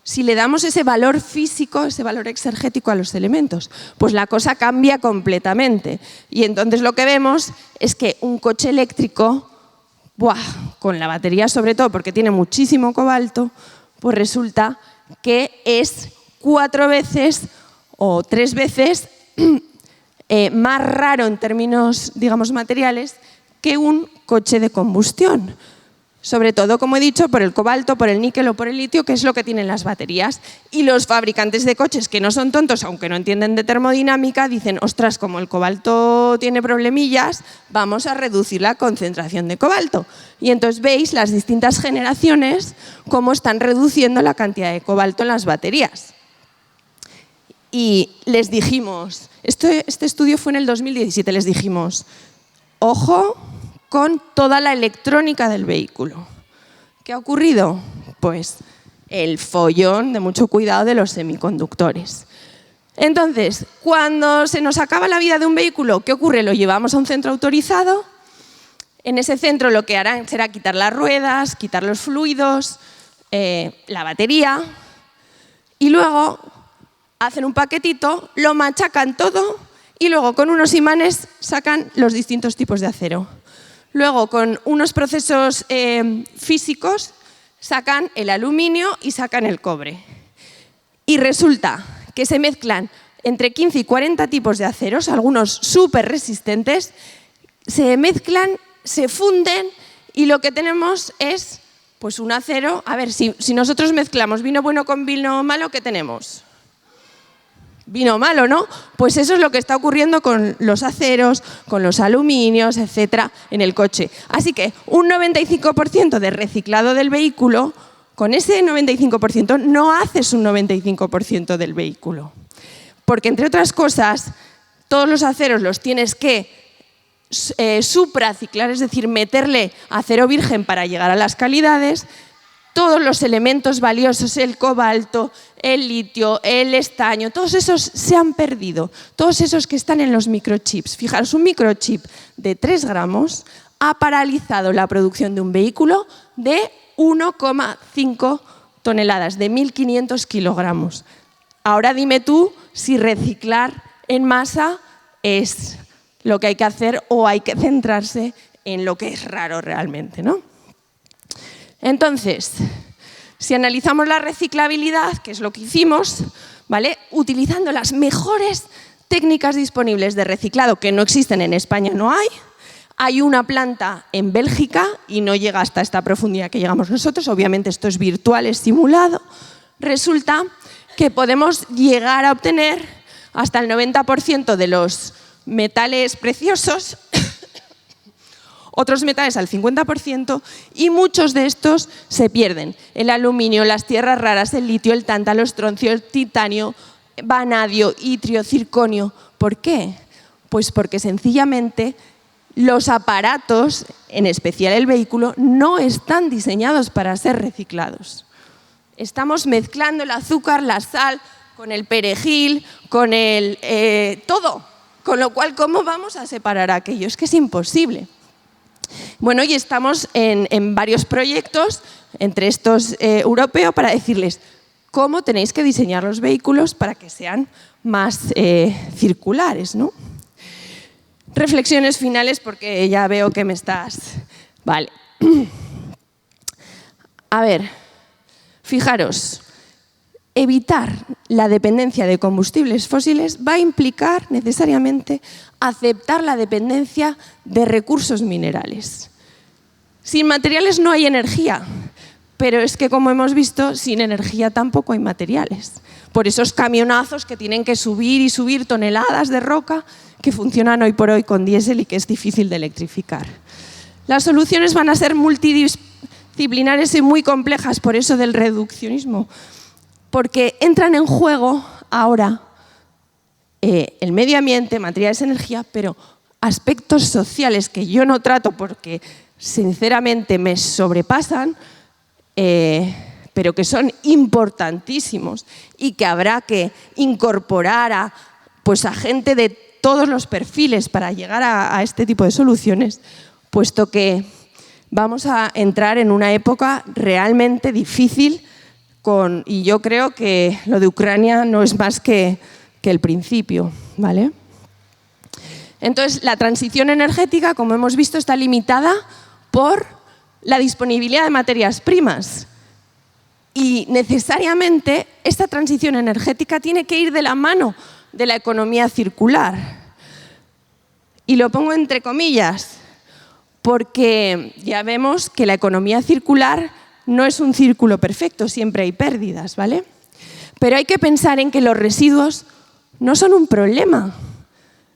Si le damos ese valor físico, ese valor exergético a los elementos, pues la cosa cambia completamente. Y entonces lo que vemos es que un coche eléctrico, con la batería sobre todo, porque tiene muchísimo cobalto, pues resulta que es 4 veces o 3 veces más raro en términos, digamos, materiales que un coche de combustión. Sobre todo, como he dicho, por el cobalto, por el níquel o por el litio, que es lo que tienen las baterías. Y los fabricantes de coches, que no son tontos, aunque no entienden de termodinámica, dicen, ostras, como el cobalto tiene problemillas, vamos a reducir la concentración de cobalto. Y entonces veis las distintas generaciones cómo están reduciendo la cantidad de cobalto en las baterías. Y les dijimos, este estudio fue en el 2017, les dijimos, ojo con toda la electrónica del vehículo. ¿Qué ha ocurrido? Pues el follón de mucho cuidado de los semiconductores. Entonces, cuando se nos acaba la vida de un vehículo, ¿qué ocurre? Lo llevamos a un centro autorizado. En ese centro lo que harán será quitar las ruedas, quitar los fluidos, la batería, y luego hacen un paquetito, lo machacan todo y luego con unos imanes sacan los distintos tipos de acero. Luego, con unos procesos físicos, sacan el aluminio y sacan el cobre. Y resulta que se mezclan entre 15 y 40 tipos de aceros, algunos súper resistentes, se mezclan, se funden y lo que tenemos es pues, un acero. A ver, si nosotros mezclamos vino bueno con vino malo, ¿qué tenemos? Vino malo, ¿no? Pues eso es lo que está ocurriendo con los aceros, con los aluminios, etcétera, en el coche. Así que un 95% de reciclado del vehículo, con ese 95% no haces un 95% del vehículo. Porque, entre otras cosas, todos los aceros los tienes que supraciclar, es decir, meterle acero virgen para llegar a las calidades. Todos los elementos valiosos, el cobalto, el litio, el estaño, todos esos se han perdido, todos esos que están en los microchips. Fijaros, un microchip de 3 gramos ha paralizado la producción de un vehículo de 1,5 toneladas, de 1.500 kilogramos. Ahora dime tú si reciclar en masa es lo que hay que hacer o hay que centrarse en lo que es raro realmente, ¿no? Entonces, Si analizamos la reciclabilidad, que es lo que hicimos, ¿vale? Utilizando las mejores técnicas disponibles de reciclado, que no existen en España, no hay. Hay una planta en Bélgica y no llega hasta esta profundidad que llegamos nosotros. Obviamente esto es virtual, es simulado. Resulta que podemos llegar a obtener hasta el 90% de los metales preciosos, otros metales al 50%, y muchos de estos se pierden. El aluminio, las tierras raras, el litio, el tántalo, estroncio, el titanio, vanadio, itrio, circonio. ¿Por qué? Pues porque sencillamente los aparatos, en especial el vehículo, no están diseñados para ser reciclados. Estamos mezclando el azúcar, la sal, con el perejil, con todo. Con lo cual, ¿cómo vamos a separar aquello? Es que es imposible. Bueno, y estamos en varios proyectos, entre estos europeos, para decirles cómo tenéis que diseñar los vehículos para que sean más circulares, ¿no? Reflexiones finales, porque ya veo que me estás... Vale. A ver, fijaros, evitar la dependencia de combustibles fósiles va a implicar necesariamente aceptar la dependencia de recursos minerales. Sin materiales no hay energía, pero es que, como hemos visto, sin energía tampoco hay materiales. Por esos camionazos que tienen que subir y subir toneladas de roca que funcionan hoy por hoy con diésel y que es difícil de electrificar. Las soluciones van a ser multidisciplinares y muy complejas, por eso del reduccionismo, porque entran en juego ahora el medio ambiente, materiales, energía, pero aspectos sociales que yo no trato porque sinceramente me sobrepasan, pero que son importantísimos y que habrá que incorporar a gente de todos los perfiles para llegar a este tipo de soluciones, puesto que vamos a entrar en una época realmente difícil y yo creo que lo de Ucrania no es más que el principio, ¿vale? Entonces, la transición energética, como hemos visto, está limitada por la disponibilidad de materias primas. Y necesariamente esta transición energética tiene que ir de la mano de la economía circular. Y lo pongo entre comillas, porque ya vemos que la economía circular no es un círculo perfecto, siempre hay pérdidas, ¿vale? Pero hay que pensar en que los residuos no son un problema.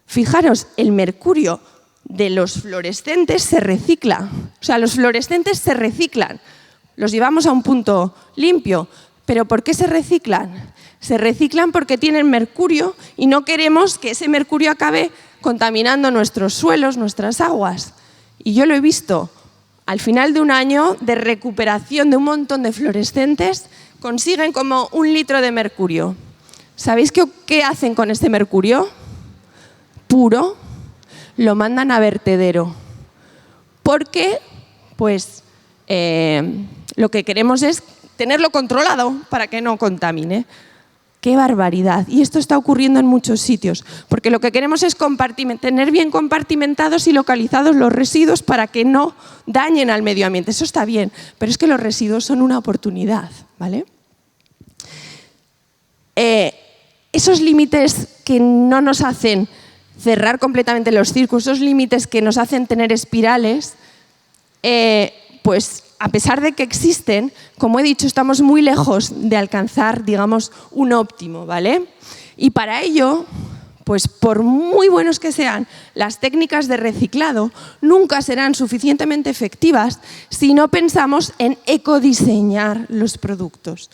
Fijaros, el mercurio de los fluorescentes se recicla. O sea, los fluorescentes se reciclan. Los llevamos a un punto limpio. ¿Pero por qué se reciclan? Se reciclan porque tienen mercurio y no queremos que ese mercurio acabe contaminando nuestros suelos, nuestras aguas. Y yo lo he visto. Al final de un año de recuperación de un montón de fluorescentes, consiguen como 1 litro de mercurio. ¿Sabéis qué hacen con este mercurio puro? Lo mandan a vertedero. Porque, pues, lo que queremos es tenerlo controlado para que no contamine. ¡Qué barbaridad! Y esto está ocurriendo en muchos sitios, porque lo que queremos es tener bien compartimentados y localizados los residuos para que no dañen al medio ambiente. Eso está bien, pero es que los residuos son una oportunidad, ¿vale? Esos límites que no nos hacen cerrar completamente los círculos, esos límites que nos hacen tener espirales, pues a pesar de que existen, como he dicho, estamos muy lejos de alcanzar, digamos, un óptimo, ¿vale? Y para ello, pues por muy buenos que sean las técnicas de reciclado, nunca serán suficientemente efectivas si no pensamos en ecodiseñar los productos.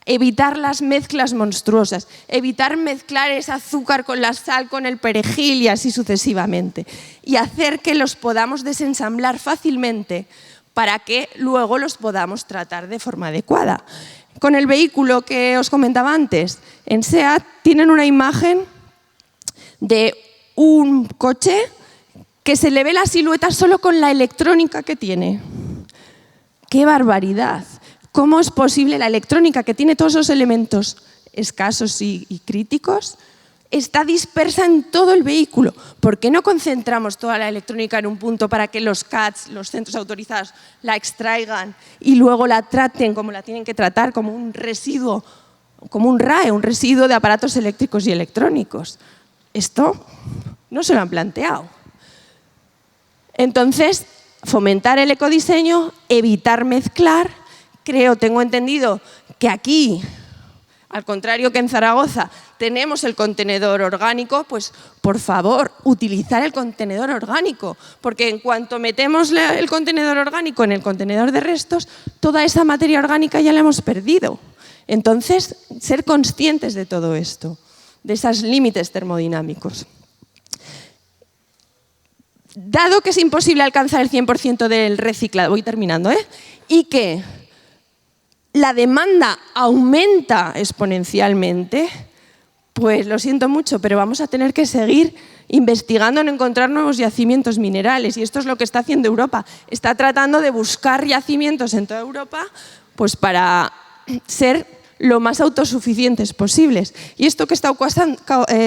Evitar las mezclas monstruosas, evitar mezclar ese azúcar con la sal, con el perejil y así sucesivamente. Y hacer que los podamos desensamblar fácilmente para que luego los podamos tratar de forma adecuada. Con el vehículo que os comentaba antes, en SEAT tienen una imagen de un coche que se le ve la silueta solo con la electrónica que tiene. ¡Qué barbaridad! ¿Cómo es posible la electrónica que tiene todos esos elementos escasos y críticos está dispersa en todo el vehículo. ¿Por qué no concentramos toda la electrónica en un punto para que los CADs, los centros autorizados, la extraigan y luego la traten como la tienen que tratar, como un residuo, como un RAE, un residuo de aparatos eléctricos y electrónicos? Esto no se lo han planteado. Entonces, fomentar el ecodiseño, evitar mezclar. Tengo entendido que aquí, al contrario que en Zaragoza, tenemos el contenedor orgánico, pues por favor, utilizar el contenedor orgánico, porque en cuanto metemos el contenedor orgánico en el contenedor de restos, toda esa materia orgánica ya la hemos perdido. Entonces, ser conscientes de todo esto, de esos límites termodinámicos. Dado que es imposible alcanzar el 100% del reciclado, voy terminando, y que la demanda aumenta exponencialmente, pues lo siento mucho, pero vamos a tener que seguir investigando en encontrar nuevos yacimientos minerales, y esto es lo que está haciendo Europa. Está tratando de buscar yacimientos en toda Europa pues para ser lo más autosuficientes posibles. ¿Y esto qué está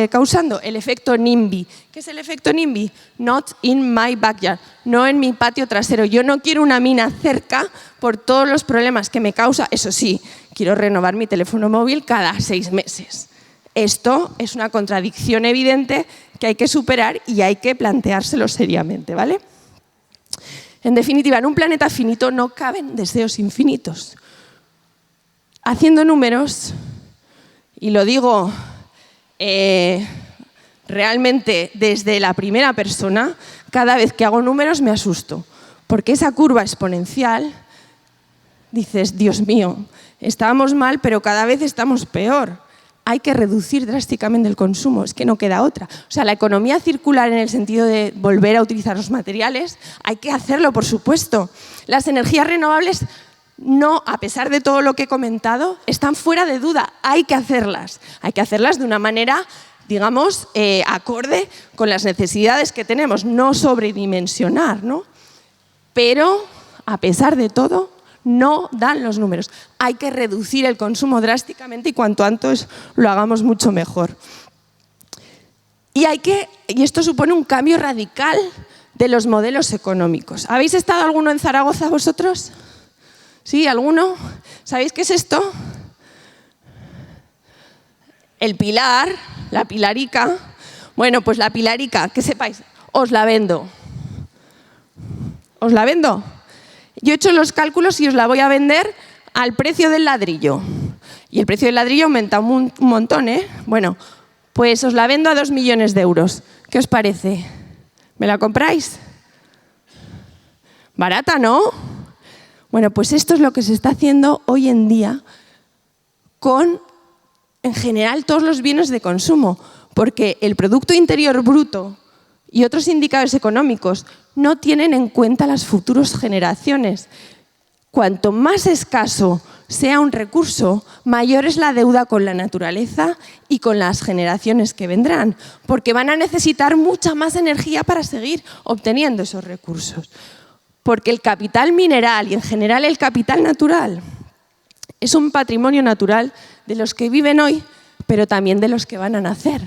causando? El efecto NIMBY. ¿Qué es el efecto NIMBY? Not in my backyard, no en mi patio trasero. Yo no quiero una mina cerca por todos los problemas que me causa. Eso sí, quiero renovar mi teléfono móvil cada 6 meses. Esto es una contradicción evidente que hay que superar y hay que planteárselo seriamente, ¿vale? En definitiva, en un planeta finito no caben deseos infinitos. Haciendo números, y lo digo realmente desde la primera persona, cada vez que hago números me asusto, porque esa curva exponencial, dices, Dios mío, estábamos mal, pero cada vez estamos peor. Hay que reducir drásticamente el consumo, es que no queda otra. O sea, la economía circular en el sentido de volver a utilizar los materiales, hay que hacerlo, por supuesto. Las energías renovables, no, a pesar de todo lo que he comentado, están fuera de duda. Hay que hacerlas de una manera, digamos, acorde con las necesidades que tenemos, no sobredimensionar, ¿no? Pero, a pesar de todo, no dan los números. Hay que reducir el consumo drásticamente y cuanto antes lo hagamos mucho mejor. Y esto supone un cambio radical de los modelos económicos. ¿Habéis estado alguno en Zaragoza vosotros? ¿Sí? ¿Alguno? ¿Sabéis qué es esto? El pilar, la pilarica. Bueno, pues la pilarica, que sepáis, os la vendo. ¿Os la vendo? Yo he hecho los cálculos y os la voy a vender al precio del ladrillo. Y el precio del ladrillo aumenta un montón, ¿eh? Bueno, pues os la vendo a 2 millones de euros. ¿Qué os parece? ¿Me la compráis? Barata, ¿no? Bueno, pues esto es lo que se está haciendo hoy en día con, en general, todos los bienes de consumo, porque el Producto Interior Bruto y otros indicadores económicos no tienen en cuenta las futuras generaciones. Cuanto más escaso sea un recurso, mayor es la deuda con la naturaleza y con las generaciones que vendrán, porque van a necesitar mucha más energía para seguir obteniendo esos recursos. Porque el capital mineral y en general el capital natural es un patrimonio natural de los que viven hoy, pero también de los que van a nacer.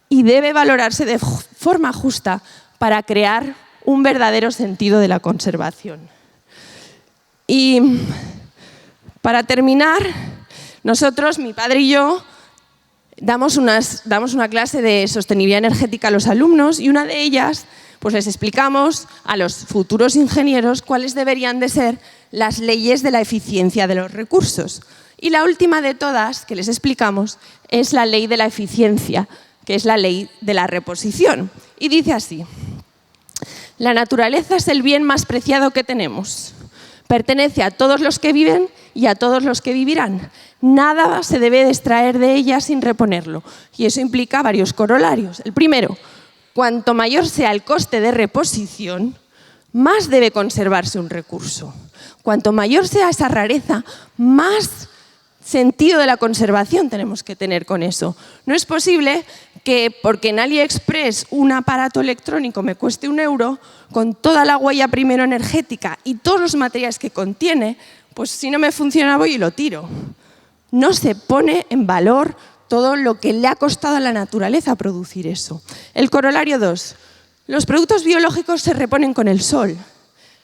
Y debe valorarse de forma justa para crear un verdadero sentido de la conservación. Y para terminar, nosotros, mi padre y yo, damos una clase de sostenibilidad energética a los alumnos y una de ellas, pues les explicamos a los futuros ingenieros cuáles deberían de ser las leyes de la eficiencia de los recursos. Y la última de todas que les explicamos es la ley de la eficiencia, que es la ley de la reposición. Y dice así: la naturaleza es el bien más preciado que tenemos. Pertenece a todos los que viven y a todos los que vivirán. Nada se debe de extraer de ella sin reponerlo. Y eso implica varios corolarios. El primero, cuanto mayor sea el coste de reposición, más debe conservarse un recurso. Cuanto mayor sea esa rareza, más sentido de la conservación tenemos que tener con eso. No es posible que porque en AliExpress un aparato electrónico me cueste 1 euro, con toda la huella primero energética y todos los materiales que contiene, pues si no me funciona voy y lo tiro. No se pone en valor todo lo que le ha costado a la naturaleza producir eso. El corolario 2. Los productos biológicos se reponen con el sol,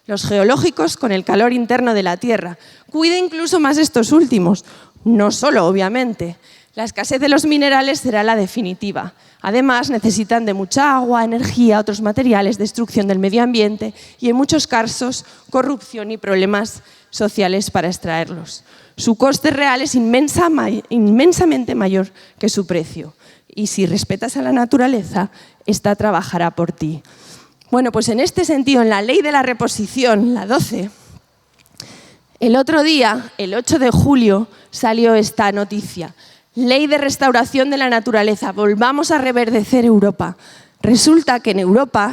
los geológicos con el calor interno de la Tierra. Cuide incluso más estos últimos, no solo, obviamente. La escasez de los minerales será la definitiva. Además, necesitan de mucha agua, energía, otros materiales, destrucción del medio ambiente y, en muchos casos, corrupción y problemas sociales para extraerlos. Su coste real es inmensamente mayor que su precio. Y si respetas a la naturaleza, esta trabajará por ti. Bueno, pues en este sentido, en la ley de la reposición, la 12, el otro día, el 8 de julio, salió esta noticia. Ley de restauración de la naturaleza. Volvamos a reverdecer Europa. Resulta que en Europa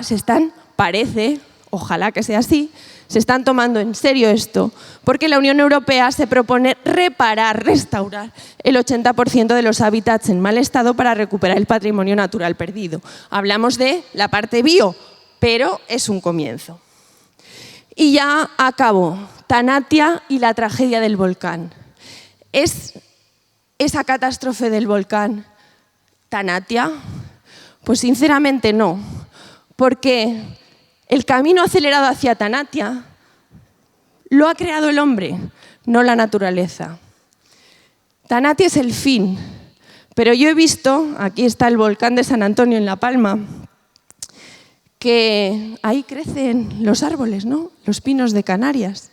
parece, ojalá que sea así, se están tomando en serio esto, porque la Unión Europea se propone restaurar el 80% de los hábitats en mal estado para recuperar el patrimonio natural perdido. Hablamos de la parte bio, pero es un comienzo. Y ya acabó. Tanatia y la tragedia del volcán. ¿Es esa catástrofe del volcán Tanatia? Pues sinceramente no, porque el camino acelerado hacia Tanatia lo ha creado el hombre, no la naturaleza. Tanatia es el fin, pero yo he visto, aquí está el volcán de San Antonio en La Palma, que ahí crecen los árboles, ¿no? Los pinos de Canarias.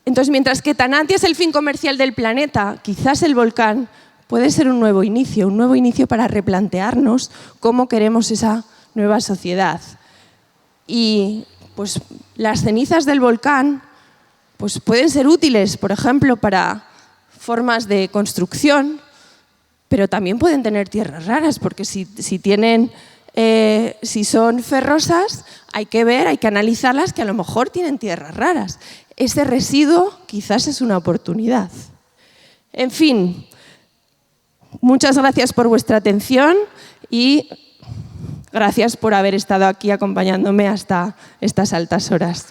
Entonces, mientras que Tanatia es el fin comercial del planeta, quizás el volcán puede ser un nuevo inicio para replantearnos cómo queremos esa nueva sociedad. Y pues las cenizas del volcán pues, pueden ser útiles, por ejemplo, para formas de construcción, pero también pueden tener tierras raras, porque si son ferrosas, hay que ver, hay que analizarlas, que a lo mejor tienen tierras raras. Ese residuo quizás es una oportunidad. En fin, muchas gracias por vuestra atención y gracias por haber estado aquí acompañándome hasta estas altas horas.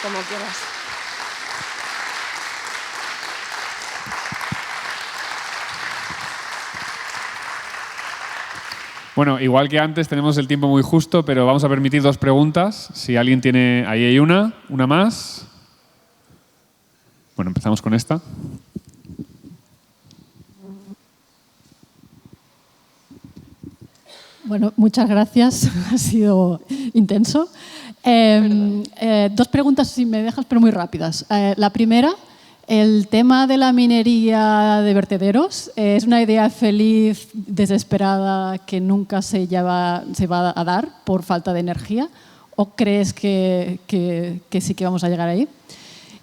Como quieras. Bueno, igual que antes tenemos el tiempo muy justo, pero vamos a permitir 2 preguntas. Si alguien tiene... Ahí hay una más. Bueno, empezamos con esta. Bueno, muchas gracias. Ha sido intenso. 2 preguntas, si me dejas, pero muy rápidas. La primera, el tema de la minería de vertederos, ¿es una idea feliz, desesperada, que nunca se va a dar por falta de energía? ¿O crees que sí que vamos a llegar ahí?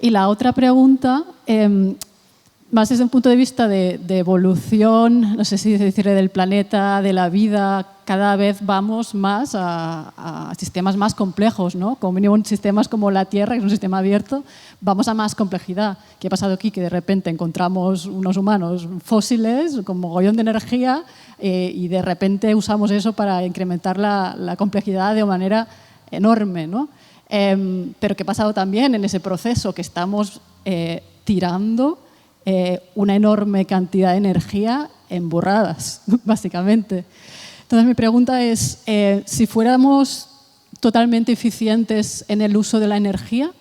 Y la otra pregunta, más desde un punto de vista de evolución, no sé si decirle del planeta, de la vida, cada vez vamos más a sistemas más complejos, ¿no? Como mínimo sistemas como la Tierra, que es un sistema abierto, vamos a más complejidad. ¿Qué ha pasado aquí? Que de repente encontramos unos humanos fósiles con mogollón de energía y de repente usamos eso para incrementar la complejidad de manera enorme, ¿no? Pero ¿qué ha pasado también en ese proceso? Que estamos tirando una enorme cantidad de energía en burradas, básicamente. Entonces mi pregunta es, si fuéramos totalmente eficientes en el uso de la energía,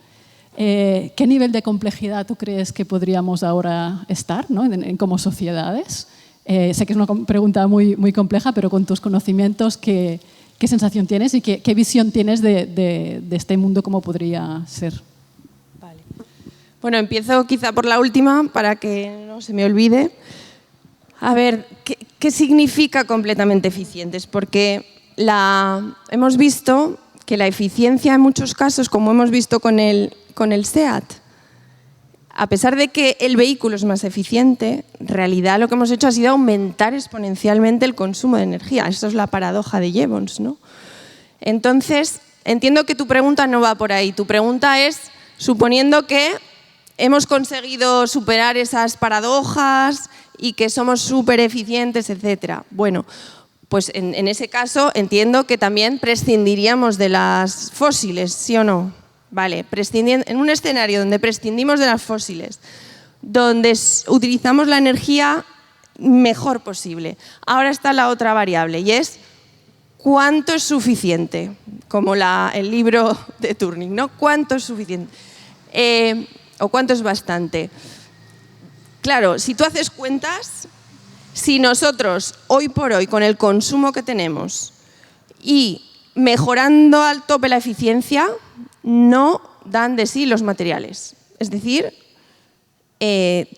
¿qué nivel de complejidad tú crees que podríamos ahora estar, ¿no? como sociedades? Sé que es una pregunta muy, muy compleja, pero con tus conocimientos, ¿qué sensación tienes y qué visión tienes de este mundo, cómo podría ser? Bueno, empiezo quizá por la última para que no se me olvide. A ver, ¿qué significa completamente eficientes? Porque hemos visto que la eficiencia en muchos casos, como hemos visto con el SEAT, a pesar de que el vehículo es más eficiente, en realidad lo que hemos hecho ha sido aumentar exponencialmente el consumo de energía. Eso es la paradoja de Jevons, ¿no? Entonces, entiendo que tu pregunta no va por ahí. Tu pregunta es, suponiendo que hemos conseguido superar esas paradojas y que somos súper eficientes, etc. Bueno, pues en ese caso entiendo que también prescindiríamos de las fósiles, ¿sí o no? vale, en un escenario donde prescindimos de las fósiles, donde utilizamos la energía mejor posible. Ahora está la otra variable y es ¿cuánto es suficiente? Como el libro de Turing, ¿no? ¿Cuánto es suficiente? O ¿cuánto es bastante? Claro, si tú haces cuentas, si nosotros hoy por hoy con el consumo que tenemos y mejorando al tope la eficiencia, no dan de sí los materiales. Es decir,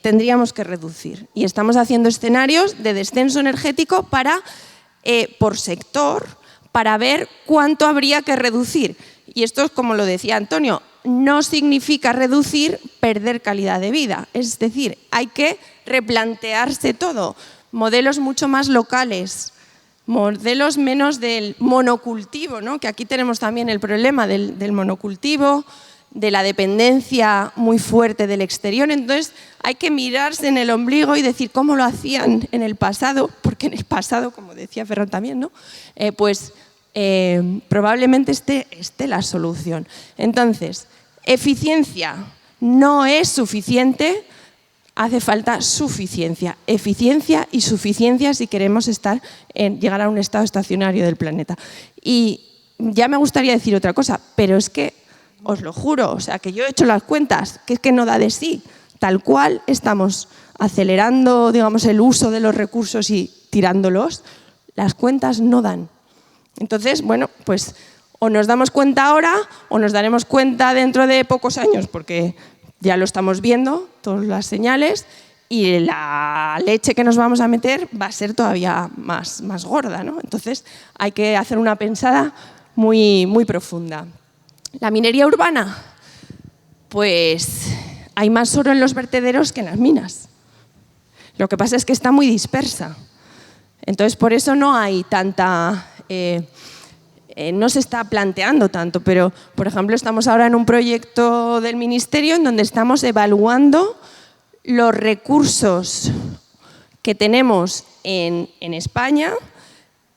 tendríamos que reducir. Y estamos haciendo escenarios de descenso energético por sector para ver cuánto habría que reducir. Y esto, como lo decía Antonio, no significa reducir, perder calidad de vida. Es decir, hay que replantearse todo. Modelos mucho más locales, modelos menos del monocultivo, ¿no? Que aquí tenemos también el problema del monocultivo, de la dependencia muy fuerte del exterior. Entonces hay que mirarse en el ombligo y decir cómo lo hacían en el pasado, porque en el pasado, como decía Ferran también, ¿no? Probablemente esté la solución. Entonces, eficiencia no es suficiente, hace falta suficiencia. Eficiencia y suficiencia si queremos llegar a un estado estacionario del planeta. Y ya me gustaría decir otra cosa, pero es que os lo juro, o sea, que yo he hecho las cuentas, que es que no da de sí. Tal cual estamos acelerando, digamos, el uso de los recursos y tirándolos, las cuentas no dan. Entonces, bueno, pues o nos damos cuenta ahora o nos daremos cuenta dentro de pocos años, porque ya lo estamos viendo, todas las señales, y la leche que nos vamos a meter va a ser todavía más gorda, ¿no? Entonces hay que hacer una pensada muy, muy profunda. La minería urbana, pues hay más oro en los vertederos que en las minas. Lo que pasa es que está muy dispersa. Entonces, por eso no hay tanta... no se está planteando tanto, pero, por ejemplo, estamos ahora en un proyecto del Ministerio en donde estamos evaluando los recursos que tenemos en España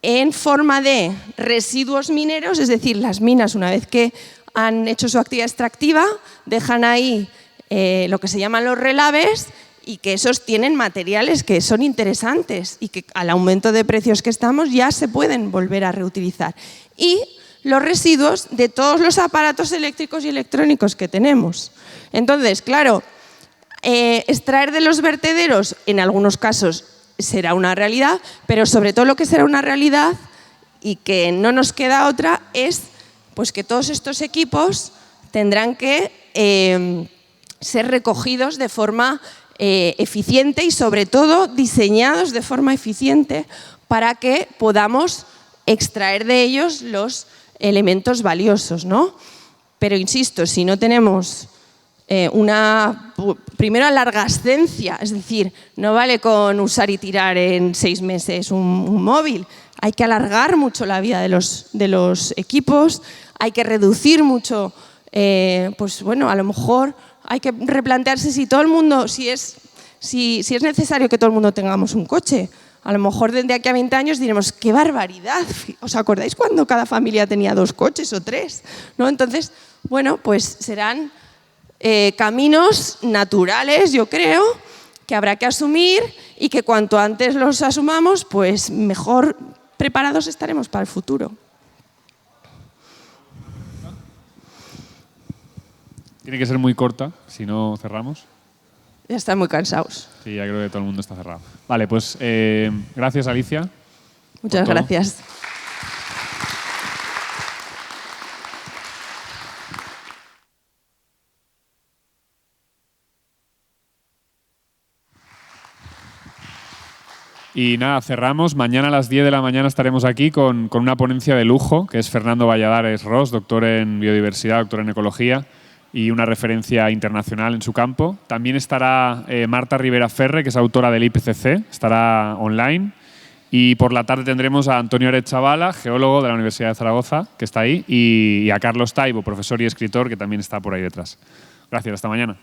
en forma de residuos mineros, es decir, las minas, una vez que han hecho su actividad extractiva, dejan ahí lo que se llaman los relaves y que esos tienen materiales que son interesantes y que al aumento de precios que estamos ya se pueden volver a reutilizar. Y los residuos de todos los aparatos eléctricos y electrónicos que tenemos. Entonces, claro, extraer de los vertederos en algunos casos será una realidad, pero sobre todo lo que será una realidad y que no nos queda otra es pues que todos estos equipos tendrán que ser recogidos de forma eficiente y sobre todo diseñados de forma eficiente para que podamos extraer de ellos los elementos valiosos, ¿no? Pero insisto, si no tenemos primero a larga ascencia, es decir, no vale con usar y tirar en 6 meses un móvil, hay que alargar mucho la vida de los equipos, hay que reducir mucho, pues bueno, a lo mejor hay que replantearse si todo el mundo, si es necesario que todo el mundo tengamos un coche. A lo mejor desde aquí a 20 años diremos, ¡qué barbaridad! ¿Os acordáis cuando cada familia tenía 2 coches o 3? ¿No? Entonces, bueno, pues serán caminos naturales, yo creo, que habrá que asumir y que cuanto antes los asumamos, pues mejor preparados estaremos para el futuro. Tiene que ser muy corta, si no cerramos. Ya están muy cansados. Sí, ya creo que todo el mundo está cerrado. Vale, pues gracias, Alicia. Muchas gracias. Y nada, cerramos. Mañana a las 10 de la mañana estaremos aquí con una ponencia de lujo, que es Fernando Valladares Ros, doctor en biodiversidad, doctor en ecología y una referencia internacional en su campo. También estará Marta Rivera Ferre, que es autora del IPCC, estará online. Y por la tarde tendremos a Antonio Arechavala, geólogo de la Universidad de Zaragoza, que está ahí, y a Carlos Taibo, profesor y escritor, que también está por ahí detrás. Gracias, hasta mañana.